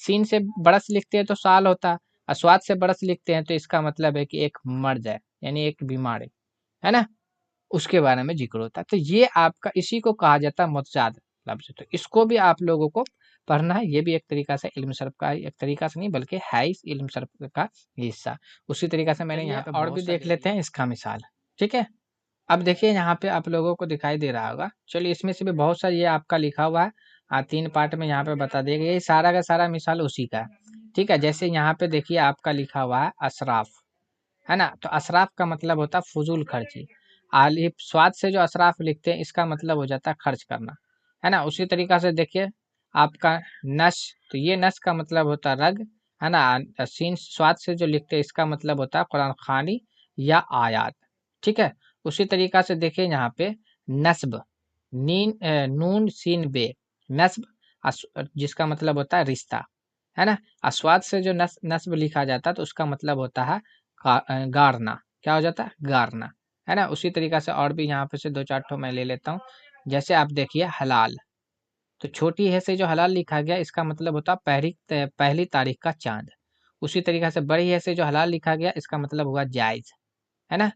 सीन से बरस लिखते हैं तो साल होता है, और स्वाद से बरस लिखते हैं तो इसका मतलब है कि एक मर्ज है, यानी एक बीमारी, है ना? उसके बारे में जिक्र होता है। तो ये आपका इसी को कहा जाता है मुतजाद लफ्ज, तो इसको भी आप लोगों को पढ़ना है, ये भी एक तरीका से इल्म सर्फ का, एक तरीका से नहीं बल्कि है ही इल्म सर्फ का हिस्सा। उसी तरीका से मैंने यहाँ पे और भी देख लेते हैं इसका मिसाल, ठीक है? अब देखिए यहाँ पे आप लोगों को दिखाई दे रहा होगा, चलिए इसमें से भी बहुत सारा ये आपका लिखा हुआ है, 3 पार्ट में यहाँ पे बता दिया गया, ये सारा का सारा मिसाल उसी का है, ठीक है? जैसे यहाँ पे देखिए आपका लिखा हुआ है असराफ, है ना? तो असराफ का मतलब होता है फजूल खर्ची, आलिफ स्वाद से जो असराफ लिखते हैं इसका मतलब हो जाता है खर्च करना, है ना? उसी तरीका से देखिए आपका नश, तो ये नश का मतलब होता है रग, है ना? सीन स्वाद से जो लिखते हैं इसका मतलब होता है कुरान खानी या आयात, ठीक है? उसी तरीका से देखिए यहाँ पे नस्ब, नून सीन बे, नस्ब जिसका मतलब होता है रिश्ता, है ना? स्वाद से जो नस्ब लिखा जाता है तो उसका मतलब होता है गारना, क्या हो जाता है गारना, है ना? उसी तरीका से और भी यहाँ पे से 2-4 ठो मैं ले लेता हूँ, जैसे आप देखिए हलाल, तो छोटी है से जो हलाल लिखा गया इसका मतलब होता है पहली तारीख का चांद। उसी तरीका से बड़ी है से जो हलाल लिखा गया इसका मतलब हुआ जायज, है ना?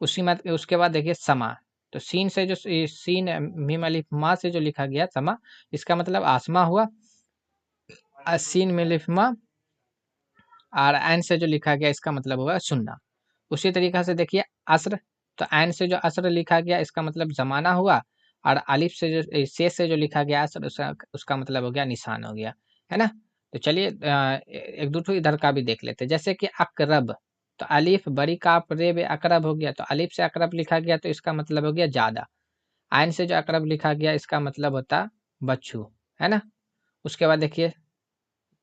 उसी मत उसके बाद देखिए समा, तो सीन से जो सीन मीम अलिफ मा से जो लिखा गया समा, इसका मतलब आसमा हुआ, सीन में अलिफ मा और ऐन से जो लिखा गया इसका मतलब हुआ सुनना। उसी तरीका से देखिए अस्र, तो ऐन से जो अस्र लिखा गया इसका मतलब जमाना हुआ, और अलिफ से जो से जो लिखा गया अस्र उसका मतलब हो गया निशान हो गया, है ना? तो चलिए एक दो ठो इधर का भी देख लेते हैं, जैसे कि अकरब, तो अलिफ बड़ी काफ रे बे अकरब हो गया, तो अलिफ से अकरब लिखा गया तो इसका मतलब हो गया ज्यादा, आयन से जो अकरब लिखा गया इसका मतलब होता बच्चू, है ना? उसके बाद देखिए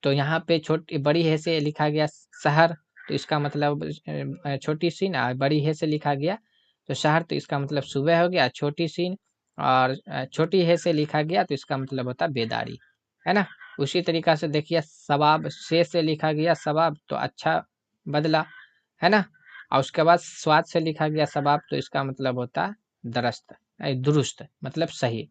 तो यहाँ पे छोटी बड़ी है से लिखा गया शहर, तो इसका मतलब छोटी सीन, और बड़ी है से लिखा गया तो शहर, तो इसका मतलब सुबह हो गया छोटी सीन, और छोटी है से लिखा गया तो इसका मतलब होता बेदारी, है ना? उसी तरीका से देखिए सवाब से लिखा गया सवाब, तो अच्छा बदला, है ना? और उसके बाद स्वाद से लिखा गया सवाब, तो इसका मतलब होता दरस्त, दुरुस्त मतलब सही,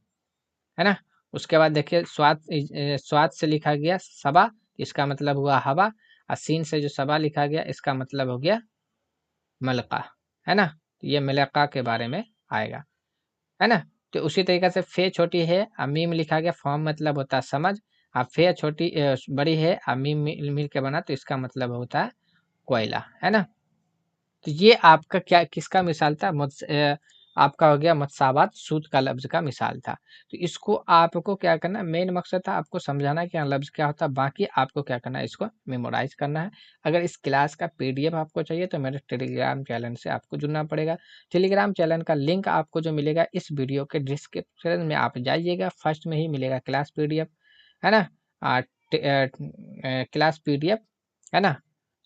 है ना? उसके बाद देखिए स्वाद से लिखा गया सबा, इसका मतलब हुआ हवा, और सीन से जो सबा लिखा गया इसका मतलब हो गया मलका, है ना? तो ये मलका के बारे में आएगा, है ना? तो उसी तरीके से फे छोटी है और मीम लिखा गया, फॉर्म मतलब होता है समझ, और फे छोटी बड़ी है और मीम मिल के बना तो इसका मतलब होता है कोयला, है ना? तो ये आपका क्या किसका मिसाल था, आपका हो गया मुतसावात, सूद का लफ्ज का मिसाल था। तो इसको आपको क्या करना, मेन मकसद था आपको समझाना कि लफ्ज क्या होता है, बाकी आपको क्या करना है इसको मेमोराइज करना है। अगर इस क्लास का पीडीएफ आपको चाहिए तो मेरे टेलीग्राम चैनल से आपको जुड़ना पड़ेगा। टेलीग्राम चैनल का लिंक आपको जो मिलेगा इस वीडियो के डिस्क्रिप्शन में आप जाइएगा, फर्स्ट में ही मिलेगा क्लास पीडीएफ, है ना? क्लास पीडीएफ, है ना?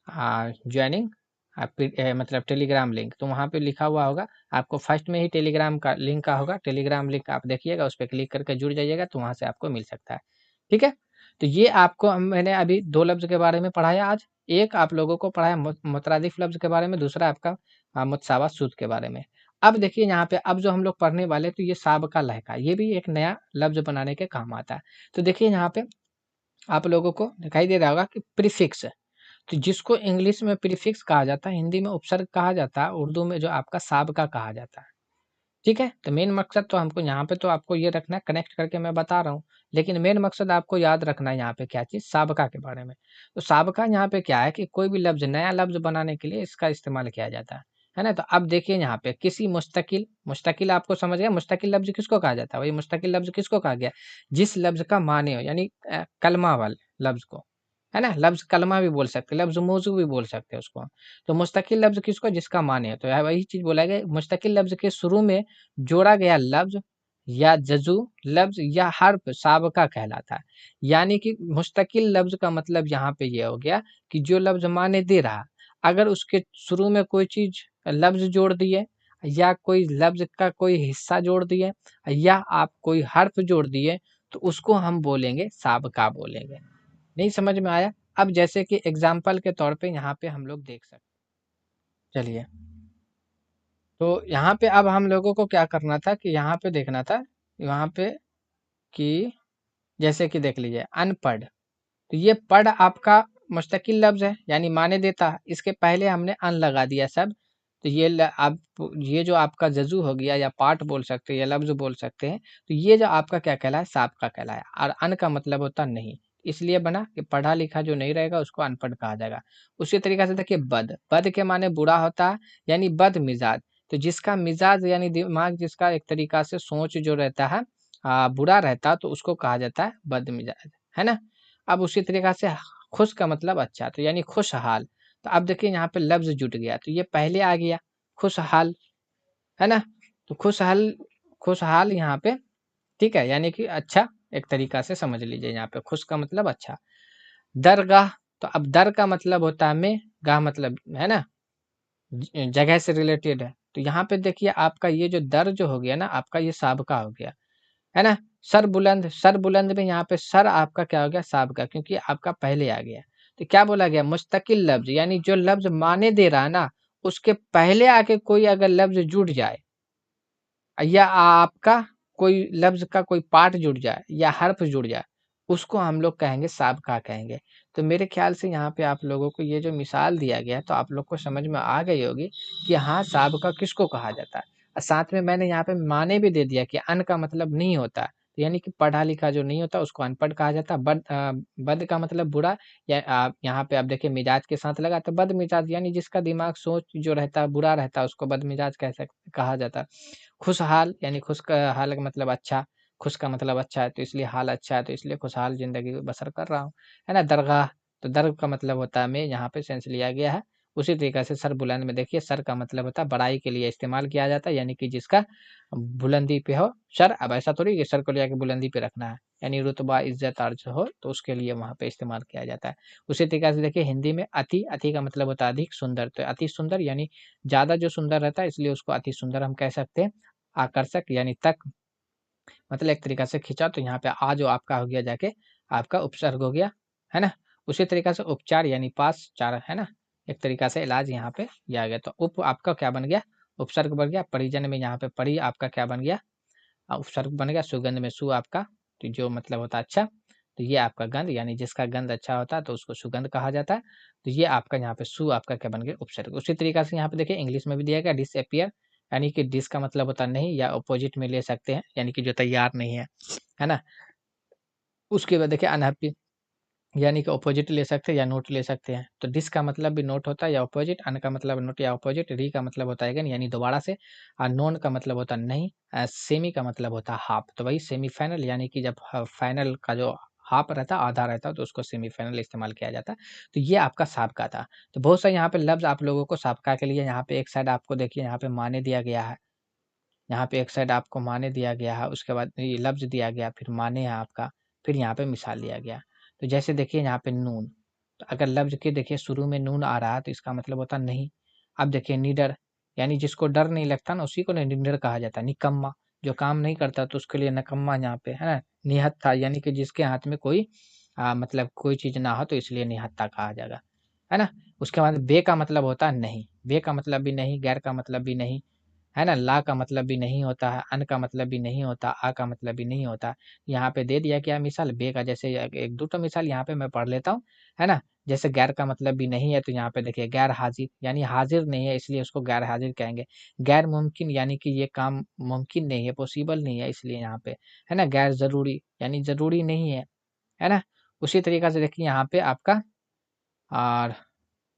ज्वाइनिंग मतलब टेलीग्राम लिंक, तो वहाँ पे लिखा हुआ होगा आपको, फर्स्ट में ही टेलीग्राम का लिंक का होगा, टेलीग्राम लिंक आप देखिएगा, उस पर क्लिक करके जुड़ जाइएगा तो वहाँ से आपको मिल सकता है, ठीक है? तो ये आपको मैंने अभी 2 लफ्ज़ के बारे में पढ़ाया आज, एक आप लोगों को पढ़ाया मुतरादिफ लफ्ज़ के बारे में, दूसरा आपका मुतसावा सूद के बारे में। अब देखिए यहाँ पे अब जो हम लोग पढ़ने वाले तो ये साबका लहका, ये भी एक नया लफ्ज़ बनाने के काम आता है। तो देखिए यहाँ पे आप लोगों को दिखाई दे रहा होगा कि प्रीफिक्स, तो जिसको इंग्लिश में प्रीफिक्स कहा जाता है, हिंदी में उपसर्ग कहा जाता है, उर्दू में जो आपका साबका कहा जाता है। ठीक है? तो मेन मकसद तो हमको यहाँ पे तो आपको ये रखना है, कनेक्ट करके मैं बता रहा हूँ। लेकिन मेन मकसद आपको याद रखना है यहाँ पे क्या चीज़, साबका के बारे में। तो साबका यहाँ पे क्या है कि कोई भी लफ्ज़, नया लफ्ज़ बनाने के लिए इसका इस्तेमाल किया जाता है ना? तो अब देखिए यहाँ पे किसी मुस्तकिल, मुस्तकिल आपको समझ गया, मुस्तकिल लफ्ज़ किसको कहा जाता है? वही मुस्तकिल लफ्ज़ किसको कहा गया? जिस लफ्ज़ का माने हो, यानी कलमा वाले लफ्ज़ को, है ना? लफ्ज़ कलमा भी बोल सकते हैं, लफ्ज़ मौज़ू भी बोल सकते हैं उसको। तो मुस्तकिल लफ्ज़ किसको? जिसका माने हो। तो यहाँ वही चीज़ बोला गया, मुस्तकिल लफ्ज़ के शुरू में जोड़ा गया लफ्ज़ या जज़ू लफ्ज़ या हर्फ साबका कहलाता है। यानी कि मुस्तकिल लफ्ज़ का मतलब यहाँ पे ये हो गया कि जो लफ्ज़ माने दे रहा, अगर उसके शुरू में कोई चीज़ लफ्ज़ जोड़ दिए या कोई लफ्ज़ का कोई हिस्सा जोड़ दिए या आप कोई हर्फ जोड़ दिए, तो उसको हम बोलेंगे साबका बोलेंगे। नहीं समझ में आया? अब जैसे कि एग्ज़ाम्पल के तौर पे यहाँ पे हम लोग देख सकते, चलिए, तो यहाँ पे अब हम लोगों को क्या करना था कि यहाँ पे देखना था, वहाँ पे कि जैसे कि देख लीजिए अनपढ़, तो ये पढ़ आपका मुस्तकिल लफ्ज़ है, यानी माने देता है। इसके पहले हमने अन लगा दिया सब, तो ये आप ये जो आपका जज़ू हो गया या पाठ बोल सकते हैं या लफ्ज़ बोल सकते हैं, तो ये जो आपका क्या कहलाया, साबका कहलाया। और अन का मतलब होता नहीं, इसलिए बना कि पढ़ा लिखा जो नहीं रहेगा उसको अनपढ़ कहा जाएगा। उसी तरीके से देखिए बद, बद के माने बुरा होता है, यानी बदमिज़ाज। तो जिसका मिज़ाज यानी दिमाग, जिसका एक तरीका से सोच जो रहता है बुरा रहता है, तो उसको कहा जाता है बदमिज़ाज, है ना? अब उसी तरीक़ा से खुश का मतलब अच्छा, तो यानी खुशहाल। तो अब देखिए यहाँ पे लफ्ज़ जुट गया, तो ये पहले आ गया खुशहाल, है ना? तो खुशहाल, खुशहाल यहाँ पे ठीक है, यानी कि अच्छा, एक तरीक़ा से समझ लीजिए यहाँ पे खुश का मतलब अच्छा। दरगाह, तो अब दर का मतलब होता है में, गाह मतलब, है ना? जगह से रिलेटेड है। तो यहाँ पे देखिए आपका ये जो दर जो हो गया ना, आपका ये साबका हो गया। है ना? सर बुलंद में यहाँ पे सर आपका क्या हो गया, साबका, क्योंकि आपका पहले आ गया। तो क्या बोला गया, मुस्तकिल लफ्ज़, यानी जो लफ्ज़ माने दे रहा है ना, उसके पहले आके कोई अगर लफ्ज़ जुड़ जाए या आपका कोई लफ्ज़ का कोई पार्ट जुड़ जाए या हर्फ जुड़ जाए, उसको हम लोग कहेंगे साबका कहेंगे। तो मेरे ख़्याल से यहाँ पे आप लोगों को ये जो मिसाल दिया गया है, तो आप लोग को समझ में आ गई होगी कि हाँ, साबका किसको कहा जाता है। और साथ में मैंने यहाँ पे माने भी दे दिया कि अन का मतलब नहीं होता, यानी कि पढ़ा-लिखा जो नहीं होता उसको अनपढ़ कहा जाता है। बद का मतलब बुरा, या यहाँ पे आप देखिए मिजाज के साथ लगा, तो बदमिजाज यानी जिसका दिमाग सोच जो रहता है बुरा रहता है, उसको बदमिजाज कहा जाता है। खुशहाल, यानी खुश का हाल का मतलब अच्छा, खुश का मतलब अच्छा है, तो इसलिए हाल अच्छा है, तो इसलिए खुशहाल ज़िंदगी बसर कर रहा हूँ, है ना? दरगाह, तो दर का मतलब होता है मैं, यहाँ पे सेंस लिया गया है। उसी तरीक़े से सर बुलंद में देखिए सर का मतलब होता है बड़ाई के लिए इस्तेमाल किया जाता है, यानी कि जिसका बुलंदी पे हो सर। अब ऐसा थोड़ी कि सर को ले जाके बुलंदी पे रखना है, यानी रुतबा, इज़्ज़त अर्ज़ हो, तो उसके लिए वहाँ पे इस्तेमाल किया जाता है। उसी तरीक़े से देखिए हिंदी में अति, अति का मतलब होता है अधिक सुंदर, तो अति सुंदर यानी ज़्यादा जो सुंदर रहता है, इसलिए उसको अति सुंदर हम कह सकते हैं। आकर्षक यानी तक, मतलब एक तरीका से खींचा, तो यहाँ पे आ जो आपका हो गया जाके आपका उपसर्ग हो गया, है ना? उसी तरीका से उपचार यानी पास, चार, है ना? एक तरीका से इलाज यहाँ पे दिया गया, तो उप आपका क्या बन गया, उपसर्ग बन गया। परिजन में यहाँ पे परि आपका क्या बन गया, उपसर्ग बन गया। सुगंध में सु आपका, तो जो मतलब होता है अच्छा, तो ये आपका गंध, यानी जिसका गंध अच्छा होता है तो उसको सुगंध कहा जाता है। तो ये आपका यहाँ पे सु आपका क्या बन गया, उपसर्ग। उसी तरीका से यहाँ पे देखिए इंग्लिश में भी दिया गया डिसअपियर, यानी कि डिस का मतलब होता है नहीं, या अपोजिट में ले सकते हैं, यानी कि जो तैयार नहीं है ना? उसके बाद देखिए अनहैप्पी, यानी कि अपोजिट ले सकते हैं या नोट ले सकते हैं। तो डिस का मतलब भी नोट होता है या अपोजिट, अन का मतलब नोट या अपोजिट, री का मतलब होता है अगेन यानी दोबारा से, और नॉन का मतलब होता है नहीं, सेमी का मतलब होता है हाफ। तो वही सेमीफाइनल, यानी कि जब फाइनल का जो हाफ रहता है, आधा रहता है, तो उसको सेमीफाइनल इस्तेमाल किया जाता है। तो ये आपका साबका था। तो बहुत सारे यहाँ पे लफ्ज़ आप लोगों को साबका के लिए, यहाँ पे एक साइड आपको देखिए यहाँ पे माने दिया गया है। यहाँ पे एक साइड आपको माने दिया गया है, उसके बाद ये लफ्ज़ दिया गया, फिर माने है आपका, फिर यहाँ पे मिसाल दिया गया। तो जैसे देखिए यहाँ पे नून, तो अगर लफ्ज़ के देखिए शुरू में नून आ रहा है, तो इसका मतलब होता है नहीं। अब देखिए निडर, यानी जिसको डर नहीं लगता ना, उसी को ना निडर कहा जाता है। निकम्मा, जो काम नहीं करता तो उसके लिए निकम्मा यहाँ पे, है ना? निहत्था, यानी कि जिसके हाथ में कोई मतलब कोई चीज़ ना हो, तो इसलिए निहत्था कहा जाएगा, है ना? उसके बाद बे का मतलब होता है नहीं, बे का मतलब भी नहीं, गैर का मतलब भी नहीं, है ना? ला का मतलब भी नहीं होता है, अन का मतलब भी नहीं होता, आ का मतलब भी नहीं होता। यहाँ पे दे दिया क्या मिसाल, बे का, जैसे एक 2 ठो मिसाल यहाँ पे मैं पढ़ लेता हूँ, है ना? जैसे गैर का मतलब भी नहीं है, तो यहाँ पे देखिए गैर हाजिर यानी हाजिर नहीं है, इसलिए उसको गैर हाजिर कहेंगे। गैर मुमकिन यानी कि ये काम मुमकिन नहीं है, पॉसिबल नहीं है, इसलिए यहाँ पे है ना। गैर जरूरी यानी जरूरी नहीं है ना। उसी तरीका से देखिए यहाँ पे आपका, और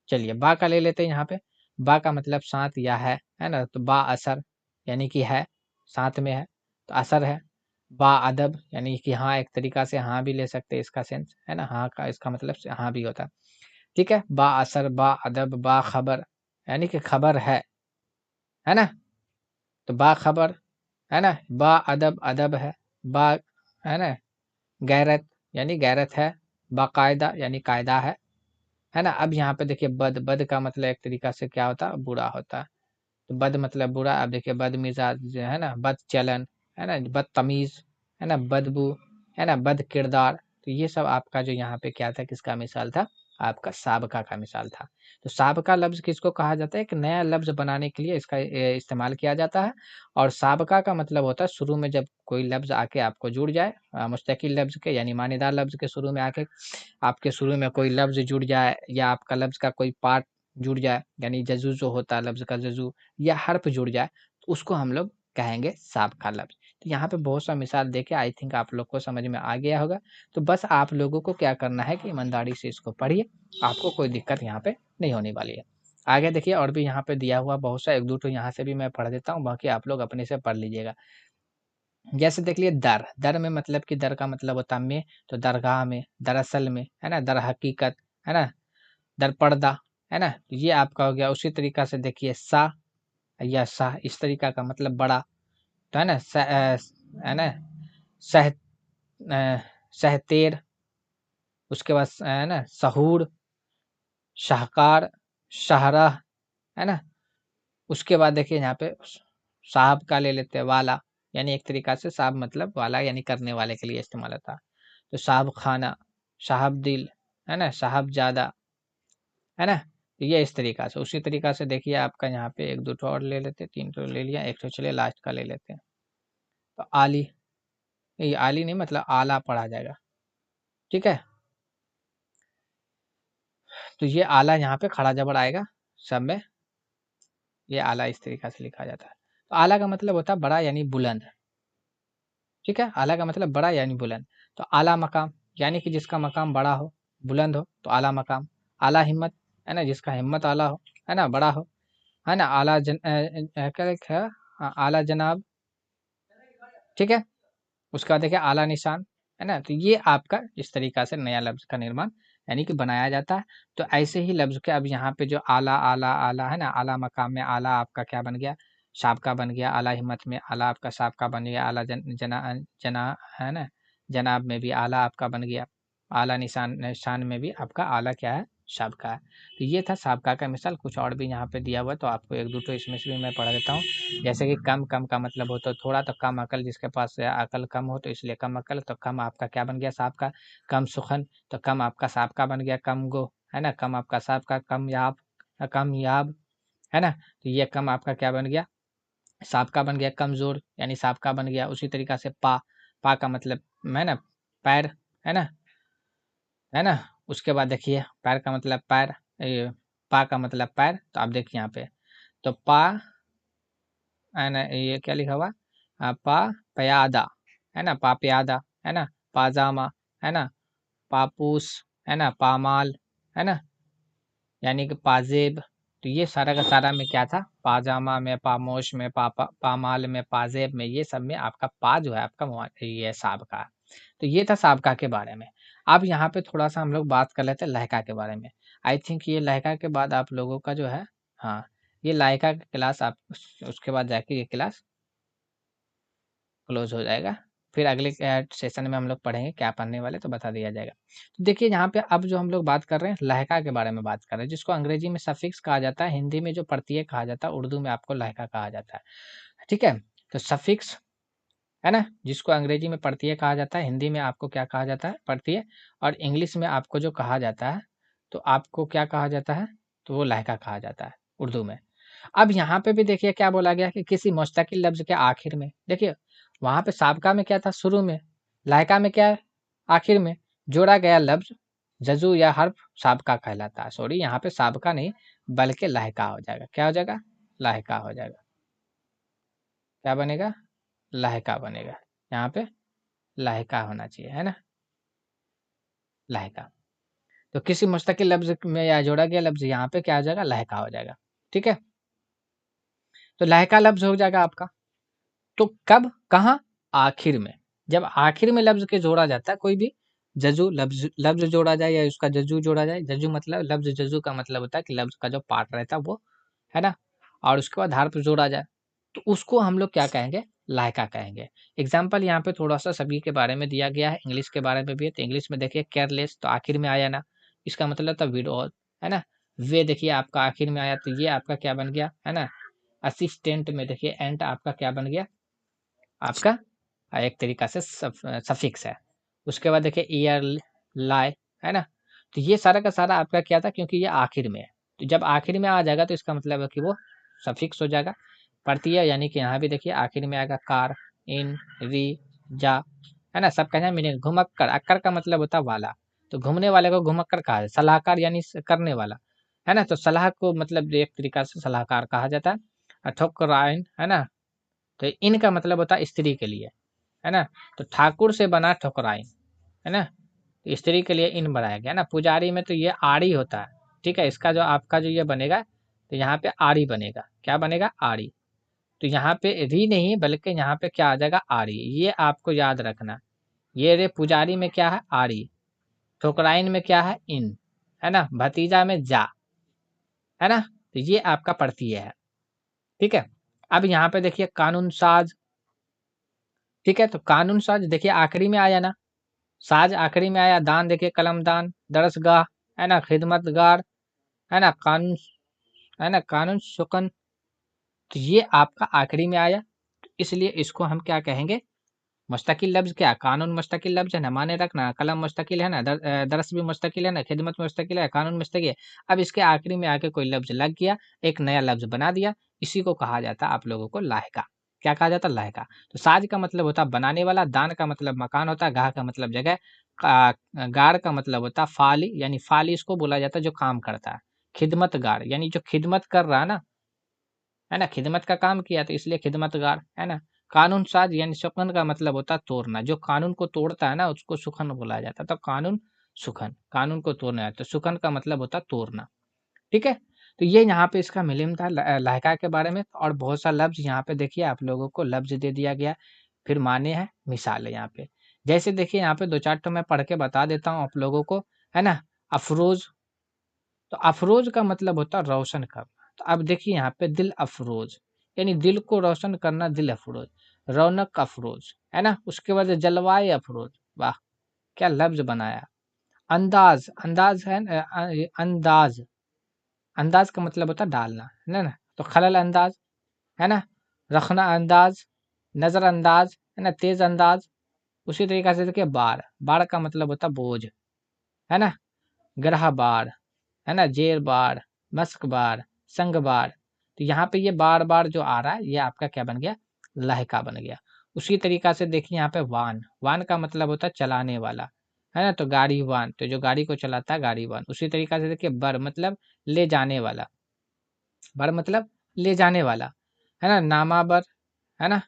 चलिए बा का ले लेते हैं यहाँ पे। बा का मतलब साथ या है ना, तो बा असर यानी कि है, साथ में है तो असर है। बा अदब यानी कि हाँ, एक तरीका से हाँ भी ले सकते हैं इसका सेंस, है ना, हाँ का इसका मतलब हाँ भी होता है। ठीक है, बा असर, बा अदब, बा खबर यानी कि खबर है ना, तो बा खबर है ना। बा अदब अदब बा है ना, गैरत यानी गैरत है। बाकायदा यानी कायदा है ना। अब यहाँ पे देखिए बद, बद का मतलब एक तरीका से क्या होता है, बुरा होता है, तो बद मतलब बुरा। अब देखिए बद मिजाज जो है ना, बद चलन है ना, बदतमीज है ना, बदबू है ना, बद किरदार। तो ये सब आपका जो यहाँ पे क्या था, किसका मिसाल था, आपका साबका का मिसाल था। तो साबका लफ्ज किसको कहा जाता है, एक नया लफ्ज बनाने के लिए इसका इस्तेमाल किया जाता है। और साबका का मतलब होता है शुरू में जब कोई लफ्ज आके आपको जुड़ जाए, मुस्तकिल लफ्ज के यानी मानेदार लफ्ज के शुरू में आके आपके शुरू में कोई लफ्ज जुड़ जाए, या आपका लफ्ज का कोई पार्ट जुड़ जाए, यानी जजू जो होता है लफ्ज का जजू, या हर्फ जुड़ जाए, तो उसको हम लोग कहेंगे साबका लफ्ज। तो यहाँ पे बहुत सा मिसाल देके आई थिंक आप लोग को समझ में आ गया होगा। तो बस आप लोगों को क्या करना है कि ईमानदारी से इसको पढ़िए, आपको कोई दिक्कत यहाँ पे नहीं होने वाली है। आगे देखिए और भी यहाँ पे दिया हुआ बहुत सा, एक दो तो यहाँ से भी मैं पढ़ देता हूँ, बाकी आप लोग अपने से पढ़ लीजिएगा। जैसे देख लिए दर, दर में मतलब कि दर का मतलब होता है में, तो दरगाह में, दरअसल में है ना, दर हकीकत है ना, दर पर्दा है ना, तो ये आपका हो गया। उसी तरीका से देखिए सा या शाह, इस तरीका का मतलब बड़ा, तो है ना है ना, सह सहतेर, उसके बाद है ना सहूर, शाहकार, शाहराह है ना। उसके बाद देखिए यहाँ पे साहब का ले लेते हैं वाला, यानी एक तरीका से साहब मतलब वाला यानी करने वाले के लिए इस्तेमाल होता है। तो साहब खाना, साहब दिल है ना, साहब ज्यादा है ना। तो ये इस तरीका से, उसी तरीका से देखिए आपका यहाँ पे एक दो तो और ले लेते हैं, तीन तो ले लिया, एक तो चलिए लास्ट का ले लेते हैं। तो आली, ये आली नहीं मतलब आला पढ़ा जाएगा, ठीक है। तो ये आला यहाँ पे खड़ा जबर आएगा सब में, ये आला इस तरीका से लिखा जाता है। तो आला का मतलब होता है बड़ा यानी बुलंद, ठीक है, आला का मतलब बड़ा यानी बुलंद। तो आला मकाम यानी कि जिसका मकाम बड़ा हो, बुलंद हो, तो आला मकाम। आला हिम्मत है ना, जिसका हिम्मत आला हो, है ना, बड़ा हो, है ना। क्या लिखा है, हाँ, आला जनाब, ठीक है। उसके बाद देखिए आला निशान है ना। तो ये आपका इस तरीका से नया लफ्ज का निर्माण यानी कि बनाया जाता है। तो ऐसे ही लफ्ज के अब यहाँ पे जो आला आला आला है ना, आला मकाम में आला आपका क्या बन गया, साबका बन गया। आला हिम्मत में आला आपका साबका बन गया। आला जना है ना, जनाब में भी आला आपका बन गया। आला निशान में भी आपका आला क्या है, साबका है। तो ये था साबका का मिसाल। कुछ और भी यहाँ पे दिया हुआ है, तो आपको एक दो तो इसमें से भी मैं पढ़ा देता हूँ। जैसे कि कम, कम का मतलब हो तो थोड़ा, तो कम अकल, जिसके पास अकल कम हो तो इसलिए कम अकल, तो कम आपका क्या बन गया, सांप का। कम सुखन, तो कम आपका सांप का बन गया, कम गो है ना, कम आपका सांप का। कम याब, कम याब है ना, तो ये कम आपका क्या बन गया, सांप का बन गया। कमजोर यानी सांप का बन गया। उसी तरीका से पा का मतलब है ना पैर, है ना, है ना। उसके बाद देखिए पैर का मतलब पैर, पा का मतलब पैर, तो आप देखिए यहाँ पे, तो पा है ना, ये क्या लिखा हुआ, पा प्यादा है ना, पा प्यादा है ना, पाजामा है ना, पापूस है ना, पामाल है ना, यानी कि पाजेब। तो ये सारा का सारा में क्या था, पाजामा में, पामोश में, पामाल में, पाजेब में, ये सब में आपका पा जो है आपका ये साबका है। तो ये था साबका के बारे में। अब यहाँ पे थोड़ा सा हम लोग बात कर लेते हैं लहका के बारे में। आई थिंक ये लहका के बाद आप लोगों का जो है, हाँ, ये लायका का क्लास आप उसके बाद जाके ये क्लास क्लोज हो जाएगा। फिर अगले सेशन में हम लोग पढ़ेंगे क्या पढ़ने वाले, तो बता दिया जाएगा। तो देखिए यहाँ पे अब जो हम लोग बात कर रहे हैं लहका के बारे में बात कर रहे हैं, जिसको अंग्रेजी में सफिक्स कहा जाता है, हिंदी में जो प्रत्यय कहा जाता है, उर्दू में आपको लहका कहा जाता है, ठीक है। तो सफिक्स है ना, जिसको अंग्रेजी में प्रत्यय कहा जाता है, हिंदी में आपको क्या कहा जाता है, प्रत्यय। और इंग्लिश में आपको जो कहा जाता है, तो आपको क्या कहा जाता है, तो वो लहका कहा जाता है उर्दू में। अब यहाँ पे भी देखिए क्या बोला गया कि किसी मुस्तकिल लफ्ज के आखिर में, देखिए वहां पे साबका में क्या था शुरू में, लायका में क्या है आखिर में, जोड़ा गया लफ्ज जजू या हर्फ साबका कहलाता है। सॉरी, यहाँ पे साबका नहीं बल्कि लहका हो जाएगा। क्या हो जाएगा? लहका हो जाएगा। क्या बनेगा? लहका बनेगा। यहाँ पे लहका होना चाहिए, है ना? लहका। तो किसी मुस्तकिल लफ्ज में या जोड़ा गया लफ्ज यहाँ पे क्या हो जाएगा? लहका हो जाएगा। ठीक है, तो लहका लफ्ज हो जाएगा आपका। तो कब, कहाँ? आखिर में। जब आखिर में लफ्ज के जोड़ा जाता है कोई भी जजू लफ्ज, लफ्ज जोड़ा जाए या उसका जजू जोड़ा जाए। जजू मतलब लफ्ज, जजू का मतलब होता है कि लफ्ज का जो पार्ट रहता है वो, है ना, और उसके बाद हार्फ जोड़ा जाए, तो उसको हम लोग क्या कहेंगे? लायका कहेंगे। एग्जाम्पल यहाँ पे थोड़ा सा सभी के बारे में दिया गया है, इंग्लिश के बारे में भी है। तो इंग्लिश में देखिए केयरलेस, तो आखिर में आया ना, इसका मतलब था विडोल, है ना। वे देखिए आपका आखिर में आया, तो ये आपका क्या बन गया, है ना। असिस्टेंट में देखिए एंट आपका क्या बन गया? आपका एक तरीका से सफिक्स है। उसके बाद देखिए ईयर, लाई, है ना। तो ये सारा का सारा आपका क्या था, क्योंकि ये आखिर में है। तो जब आखिर में आ जाएगा तो इसका मतलब है कि वो सफिक्स हो जाएगा। प्रत्यय, यानी कि यहाँ भी देखिए आखिर में आएगा कार, इन, री, जा, है ना। सब कहना मीनिंग। घुमक्कर, अक्कर का मतलब होता है वाला, तो घूमने वाले को घुमक्कर कहा है। सलाहकार यानी करने वाला, है ना। तो सलाह को मतलब एक तरीका से सलाहकार कहा जाता है। ठोकराइन, है ना। तो इन का मतलब होता है स्त्री के लिए, है ना। तो ठाकुर से बना ठोकराइन, है ना। तो स्त्री के लिए इन बनाया गया ना। पुजारी में तो ये आड़ी होता है, ठीक है। इसका जो आपका जो ये बनेगा, तो यहाँ पे आड़ी बनेगा। क्या बनेगा? आड़ी। तो यहाँ पे री नहीं बल्कि यहाँ पे क्या आ जाएगा? आड़ी। ये आपको याद रखना। ये रे पुजारी में क्या है? आड़ी। ठोकराइन में क्या है? इन, है ना। भतीजा में जा, है ना। तो ये आपका प्रत्यय है, ठीक है। अब यहाँ पे देखिए कानून साज, ठीक है। तो कानून साज देखिए आखिरी में आया ना, साज आखिरी में आया। दान देखिए कलमदान, दरसगाह, है ना, खिदमतगार, है ना, कानून, है ना, कानून शुकन। तो ये आपका आखिरी में आया, तो इसलिए इसको हम क्या कहेंगे? मुस्तकिल लफ्ज। क्या कानून मुस्तकिल लफ्ज है ना, माने रखना। कलम मुस्तकिल है ना, दरस भी मुस्तकिल है ना, खिदमत मुस्तकिल है, कानून मुस्तकिल है। अब इसके आखिरी में आके कोई लफ्ज लग गया, एक नया लफ्ज बना दिया, इसी को कहा जाता है आप लोगों को लाहिका। क्या कहा जाता है? लाहिका। तो साज का मतलब होता है बनाने वाला, दान का मतलब मकान होता है, गाह का मतलब जगह, गार का मतलब होता है फाली, यानी फाली इसको बोला जाता है जो काम करता है। खिदमतगार यानी जो खिदमत कर रहा है ना, है ना, खिदमत का काम किया तो इसलिए खिदमतगार, है ना। कानून साज यानी सुखन का मतलब होता है तोड़ना, जो कानून को तोड़ता है ना उसको सुखन बोला जाता है। तो कानून सुखन, कानून को तोड़ना है, तो सुखन का मतलब होता है तोड़ना, ठीक है। तो ये यहाँ पे इसका मिलिम था लहका के बारे में। और बहुत सा लफ्ज यहाँ पे देखिए आप लोगों को लफ्ज दे दिया गया, फिर माने हैं मिसाल है यहाँ पे। जैसे देखिए यहाँ पे दो चार तो मैं पढ़ के बता देता हूँ आप लोगों को, है ना। अफरोज, तो अफरोज का मतलब होता है रोशन करना। तो अब देखिए यहाँ पे दिल अफरोज, यानी दिल को रोशन करना, दिल अफरोज। रौनक अफरोज, है ना। उसके बाद जलवाए अफरोज, वाह क्या लफ्ज बनाया। अंदाज, अंदाज है अंदाज, अंदाज का मतलब होता है डालना, है ना। तो खलल अंदाज, है ना। रखना अंदाज, नजर अंदाज, है ना, तेज अंदाज। उसी तरीके से देखिए बाढ़, बाढ़ का मतलब होता है बोझ, है ना। ग्रह बाढ़, है ना, जेर बार, मस्क बार, संग बार। तो यहाँ पे ये बार बार जो आ रहा है ये आपका क्या बन गया? लहका बन गया। उसी तरीका से देखिए यहाँ पे वान, वान का मतलब होता है चलाने वाला, है ना। तो गाड़ी वान, तो जो गाड़ी को चलाता है गाड़ी वान। उसी तरीका से देखिए बर मतलब ले जाने वाला, बर मतलब ले जाने वाला, है ना। नामाबर, है ना,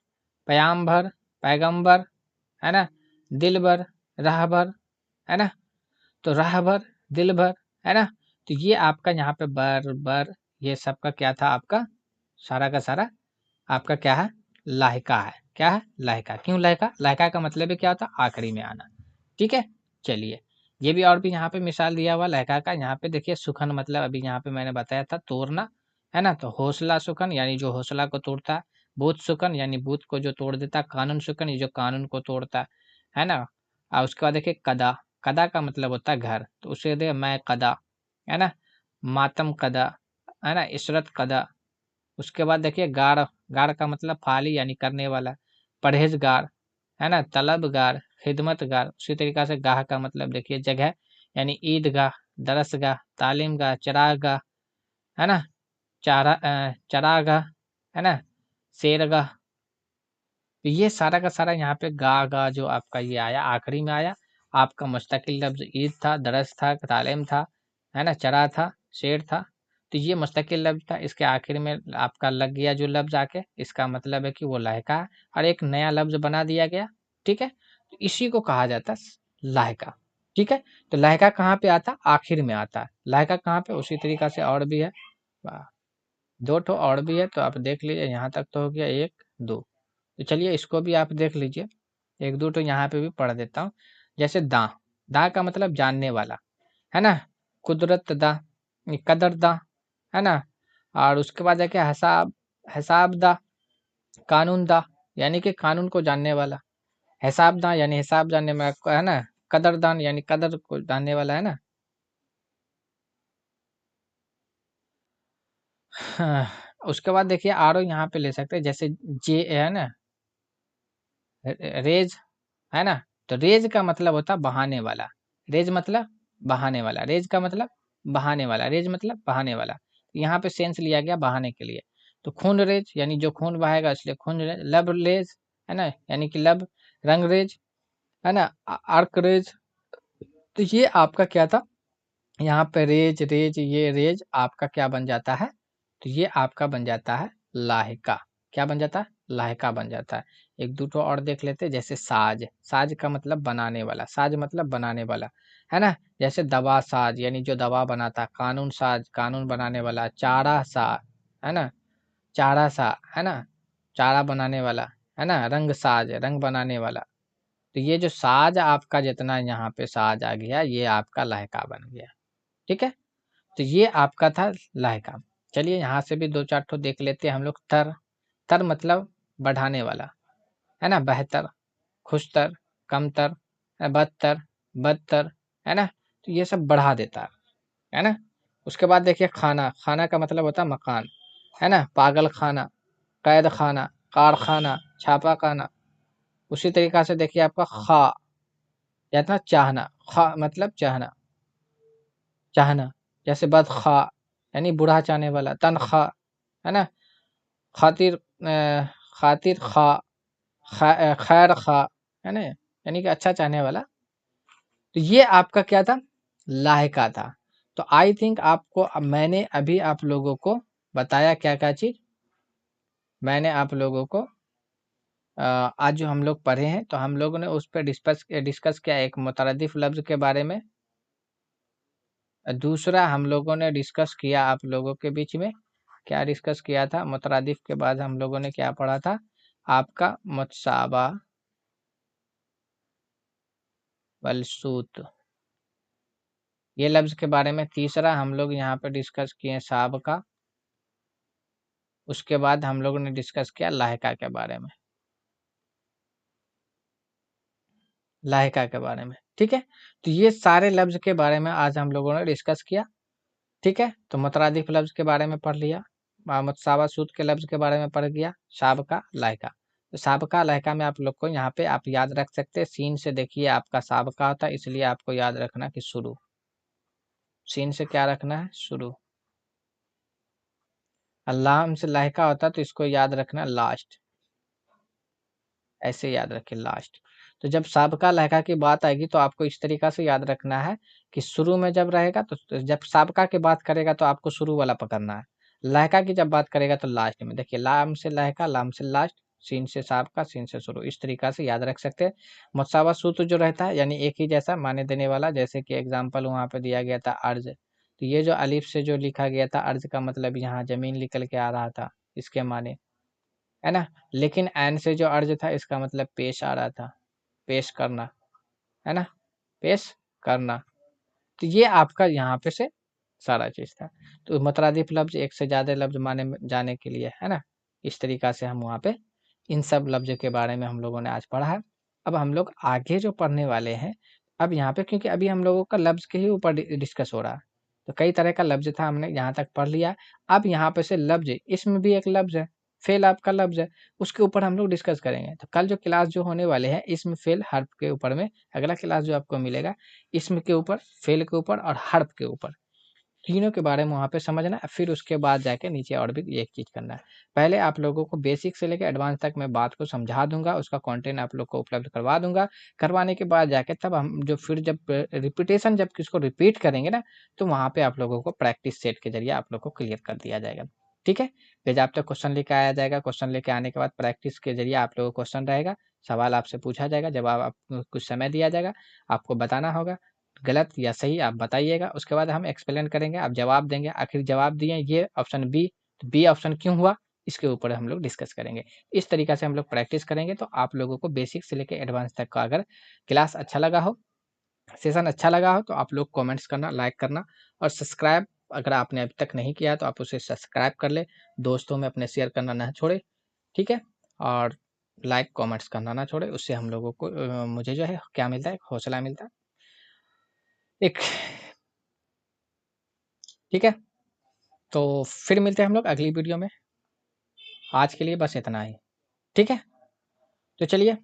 पयाम्बर, पैगंबर, है ना, दिलबर, राहबर, है ना। तो राहबर, दिलबर, है ना। तो ये आपका यहाँ पे बर बर, ये सबका क्या था आपका? सारा का सारा आपका क्या है? लाहिका है। क्या है? लाहिका। क्यों लाहिका? लाहिका का मतलब है क्या होता है? आखिरी में आना, ठीक है। चलिए, ये भी और भी यहाँ पे मिसाल दिया हुआ लाहिका का। यहाँ पे देखिए सुखन मतलब अभी यहाँ पे मैंने बताया था तोड़ना, है ना। तो हौसला सुखन यानी जो हौसला को तोड़ता है। बूथ सुखन यानी बूथ को जो तोड़ देता है। कानून सुखन ये जो कानून को तोड़ता है ना। और उसके बाद देखिए कदा, कदा का मतलब होता है घर, तो उसे दे मैं कदा, है ना। मातम कदा, है ना, इशरत कदा। उसके बाद देखिए गाड़, गाड़ का मतलब फाली यानी करने वाला। परहेजगार, है ना, तलबगार, खिदमतगार। उसी तरीका से गाह का मतलब देखिए जगह, यानी ईदगाह, दरसगाह, तालीमगाह, चरागाह, है ना, चरागाह, है ना, शेरगाह। तो ये सारा का सारा यहाँ पे गा गा जो आपका ये आया आखिरी में आया। आपका मुस्तकिल लफ्ज़ ईद था, दरस था, तालीम था, है ना, चरा था, शेर था। तो ये मुस्तकिल लफ्ज़ था, इसके आखिर में आपका लग गया जो लफ्ज़ आके, इसका मतलब है कि वो लाहिका है और एक नया लफ्ज़ बना दिया गया, ठीक है? तो इसी को कहा जाता है लाहिका, ठीक है? तो लाहिका कहाँ पे आता है? आखिर में आता है। लाहिका कहाँ पे? उसी तरीक़ा से और भी है। वाह! 2 ठो और भी है, तो आप देख लीजिए, यहाँ तक तो हो गया 1, 2। तो चलिए इसको भी आप देख लीजिए, 1-2 तो यहाँ पे भी पढ़ देता हूँ। जैसे दाँ, दाँ का मतलब जानने वाला, है ना? कुदरत दाँ, कदर दाँ, है ना? और उसके बाद है क्या? हिसाब, हिसाब दाँ, कानून दाँ, यानी कि कानून को जानने वाला। हिसाब दाँ यानी हिसाब जानने में आपको, है ना? कदरदान यानी कदर को जानने वाला, है ना? हाँ, उसके बाद देखिए आरो यहाँ पे ले सकते हैं, जैसे जे है ना, रेज, है ना? तो रेज का मतलब होता है बहाने वाला। रेज मतलब बहाने वाला। रेज का मतलब बहाने वाला। रेज मतलब बहाने वाला। यहाँ पे सेंस लिया गया बहाने के लिए। तो खून रेज यानी जो खून बहाएगा इसलिए खून रेज। लब रेज, है ना, यानी कि लब। रंग रेज, है ना, अर्क रेज। तो ये आपका क्या था, यहाँ पे रेज रेज, ये रेज आपका क्या बन जाता है? तो ये आपका बन जाता है लाहिका। क्या बन जाता है? लाहिका बन जाता है। एक दो ठो और देख लेते हैं, जैसे साज। साज का मतलब बनाने वाला। साज मतलब बनाने वाला, है ना? जैसे दवा साज यानी जो दवा बनाता है। कानून साज कानून बनाने वाला। चारा सा, है ना, चारा सा, है ना, चारा बनाने वाला, है ना? रंग साज रंग बनाने वाला। तो ये जो साज आपका जितना यहाँ पे साज आ गया, ये आपका लाहिका बन गया, ठीक है? तो ये आपका था लाहिका। चलिए यहाँ से भी 2-4 ठो देख लेते हैं हम लोग। तर, तर मतलब बढ़ाने वाला, है ना? बेहतर, खुशतर, कमतर, बदतर, बदतर, है ना? तो ये सब बढ़ा देता है ना? उसके बाद देखिए खाना, खाना का मतलब होता है मकान, है ना? पागल खाना, कैद खाना, कारखाना, छापा खाना। उसी तरीक़ा से देखिए आपका खा, या था चाहना। खा मतलब चाहना, चाहना। जैसे बदख़ा यानी बुरा चाहने वाला। तनख़्वाह, है ना? खातिर, खातिर ख़्वाह, खैर ख़्वाह, है ना? यानी कि अच्छा चाहने वाला। तो ये आपका क्या था? लाहिका था। तो आई थिंक आपको, मैंने अभी आप लोगों को बताया क्या-क्या चीज़? मैंने आप लोगों को आज जो हम लोग पढ़े हैं, तो हम लोगों ने उस पे डिस्कस किया, एक मुतरद्दिफ़ लफ्ज़ के बारे में। दूसरा हम लोगों ने डिस्कस किया आप लोगों के बीच में, क्या डिस्कस किया था? मुतरादिफ के बाद हम लोगों ने क्या पढ़ा था? आपका मुतसाबा वलसूत, ये लफ्ज़ के बारे में। तीसरा हम लोग यहाँ पे डिस्कस किए साब का। उसके बाद हम लोगों ने डिस्कस किया लाहिका के बारे में, लाहिका के बारे में, ठीक है? तो ये सारे लफ्ज़ के बारे में आज हम लोगों ने डिस्कस किया, ठीक है? तो मुतरादिफ लफ्ज़ के बारे में पढ़ लिया, मुतसाबा सूत के लफ्ज़ के बारे में पढ़ लिया, साबका, लाहिका। तो साबका, लाहिका में आप लोग को यहाँ पे आप याद रख सकते हैं, सीन से देखिए आपका साबका होता है, इसलिए आपको याद रखना कि शुरू। सीन से क्या रखना है? शुरू। लाम से लाहिका होता है, तो इसको याद रखना लास्ट। ऐसे याद रखें लास्ट। तो जब साबका लाहिका की बात आएगी तो आपको इस तरीक़ा से याद रखना है कि शुरू में जब रहेगा तो जब साबका की बात करेगा तो आपको शुरू वाला पकड़ना है। लाहिका की जब बात करेगा तो लास्ट में। देखिए लाम से लाहिका, लाम से लास्ट, सीन से साबका, सीन से शुरू, इस तरीक़ा से याद रख सकते हैं। मुतसावा सूत्र जो रहता है यानी एक ही जैसा माने देने वाला, जैसे कि एग्ज़ाम्पल वहाँ पे दिया गया था अर्ज़। तो ये जो अलिफ से जो लिखा गया था अर्ज़ का मतलब यहाँ ज़मीन निकल के आ रहा था, इसके माने, है ना? लेकिन ऐन से जो अर्ज था इसका मतलब पेश आ रहा था, पेश करना, है ना? पेश करना। तो ये आपका यहाँ पे से सारा चीज़ था। तो मुतरादिफ लफ्ज़ एक से ज़्यादा लफ्ज़ माने में जाने के लिए, है ना? इस तरीक़ा से हम वहाँ पे इन सब लफ्ज़ के बारे में हम लोगों ने आज पढ़ा है। अब हम लोग आगे जो पढ़ने वाले हैं, अब यहाँ पे क्योंकि अभी हम लोगों का लफ्ज़ के ही ऊपर डिस्कस हो रहा है। तो कई तरह का लफ्ज़ था, हमने यहाँ तक पढ़ लिया। अब यहाँ पे से लफ्ज़, इसमें भी एक लफ्ज़ है, फ़ेल आपका लफ्ज़ है, उसके ऊपर हम लोग डिस्कस करेंगे। तो कल जो क्लास जो होने वाले हैं, इसमें फ़ेल हर्फ़ के ऊपर में, अगला क्लास जो आपको मिलेगा, इसम के ऊपर, फ़ेल के ऊपर और हर्फ़ के ऊपर। तीनों के बारे में वहाँ पे समझना है, फिर उसके बाद जाके नीचे और भी एक चीज़ करना है। पहले आप लोगों को बेसिक से लेके एडवांस तक मैं बात को समझा दूँगा, उसका कंटेंट आप लोग को उपलब्ध करवा दूँगा। करवाने के बाद जाके तब हम जो फिर जब रिपिटेशन जब किसको रिपीट करेंगे ना, तो वहाँ पे आप लोगों को प्रैक्टिस सेट के ज़रिए आप लोग को क्लियर कर दिया जाएगा। ठीक है? फिर आप तक क्वेश्चन लेके आया जाएगा, क्वेश्चन लेके आने के बाद प्रैक्टिस के ज़रिए आप लोगों को क्वेश्चन रहेगा, सवाल आपसे पूछा जाएगा, जवाब आप कुछ समय दिया जाएगा, आपको बताना होगा। गलत या सही आप बताइएगा, उसके बाद हम एक्सप्लेन करेंगे, आप जवाब देंगे, आखिर जवाब दिए ये ऑप्शन बी, तो बी ऑप्शन क्यों हुआ? इसके ऊपर हम लोग डिस्कस करेंगे। इस तरीक़ा से हम लोग प्रैक्टिस करेंगे तो आप लोगों को बेसिक से लेके एडवांस तक का अगर क्लास अच्छा लगा हो, सेशन अच्छा लगा हो तो आप लोग कमेंट्स करना, लाइक करना और सब्सक्राइब अगर आपने अभी तक नहीं किया है तो आप उसे सब्सक्राइब कर लें, दोस्तों में अपने शेयर करना ना छोड़ें, ठीक है? और लाइक, कमेंट्स करना ना छोड़ें, उससे हम लोगों को मुझे जो है क्या मिलता है? एक हौसला मिलता है। एक ठीक है? तो फिर मिलते हैं हम लोग अगली वीडियो में। आज के लिए बस इतना ही। ठीक है? तो चलिए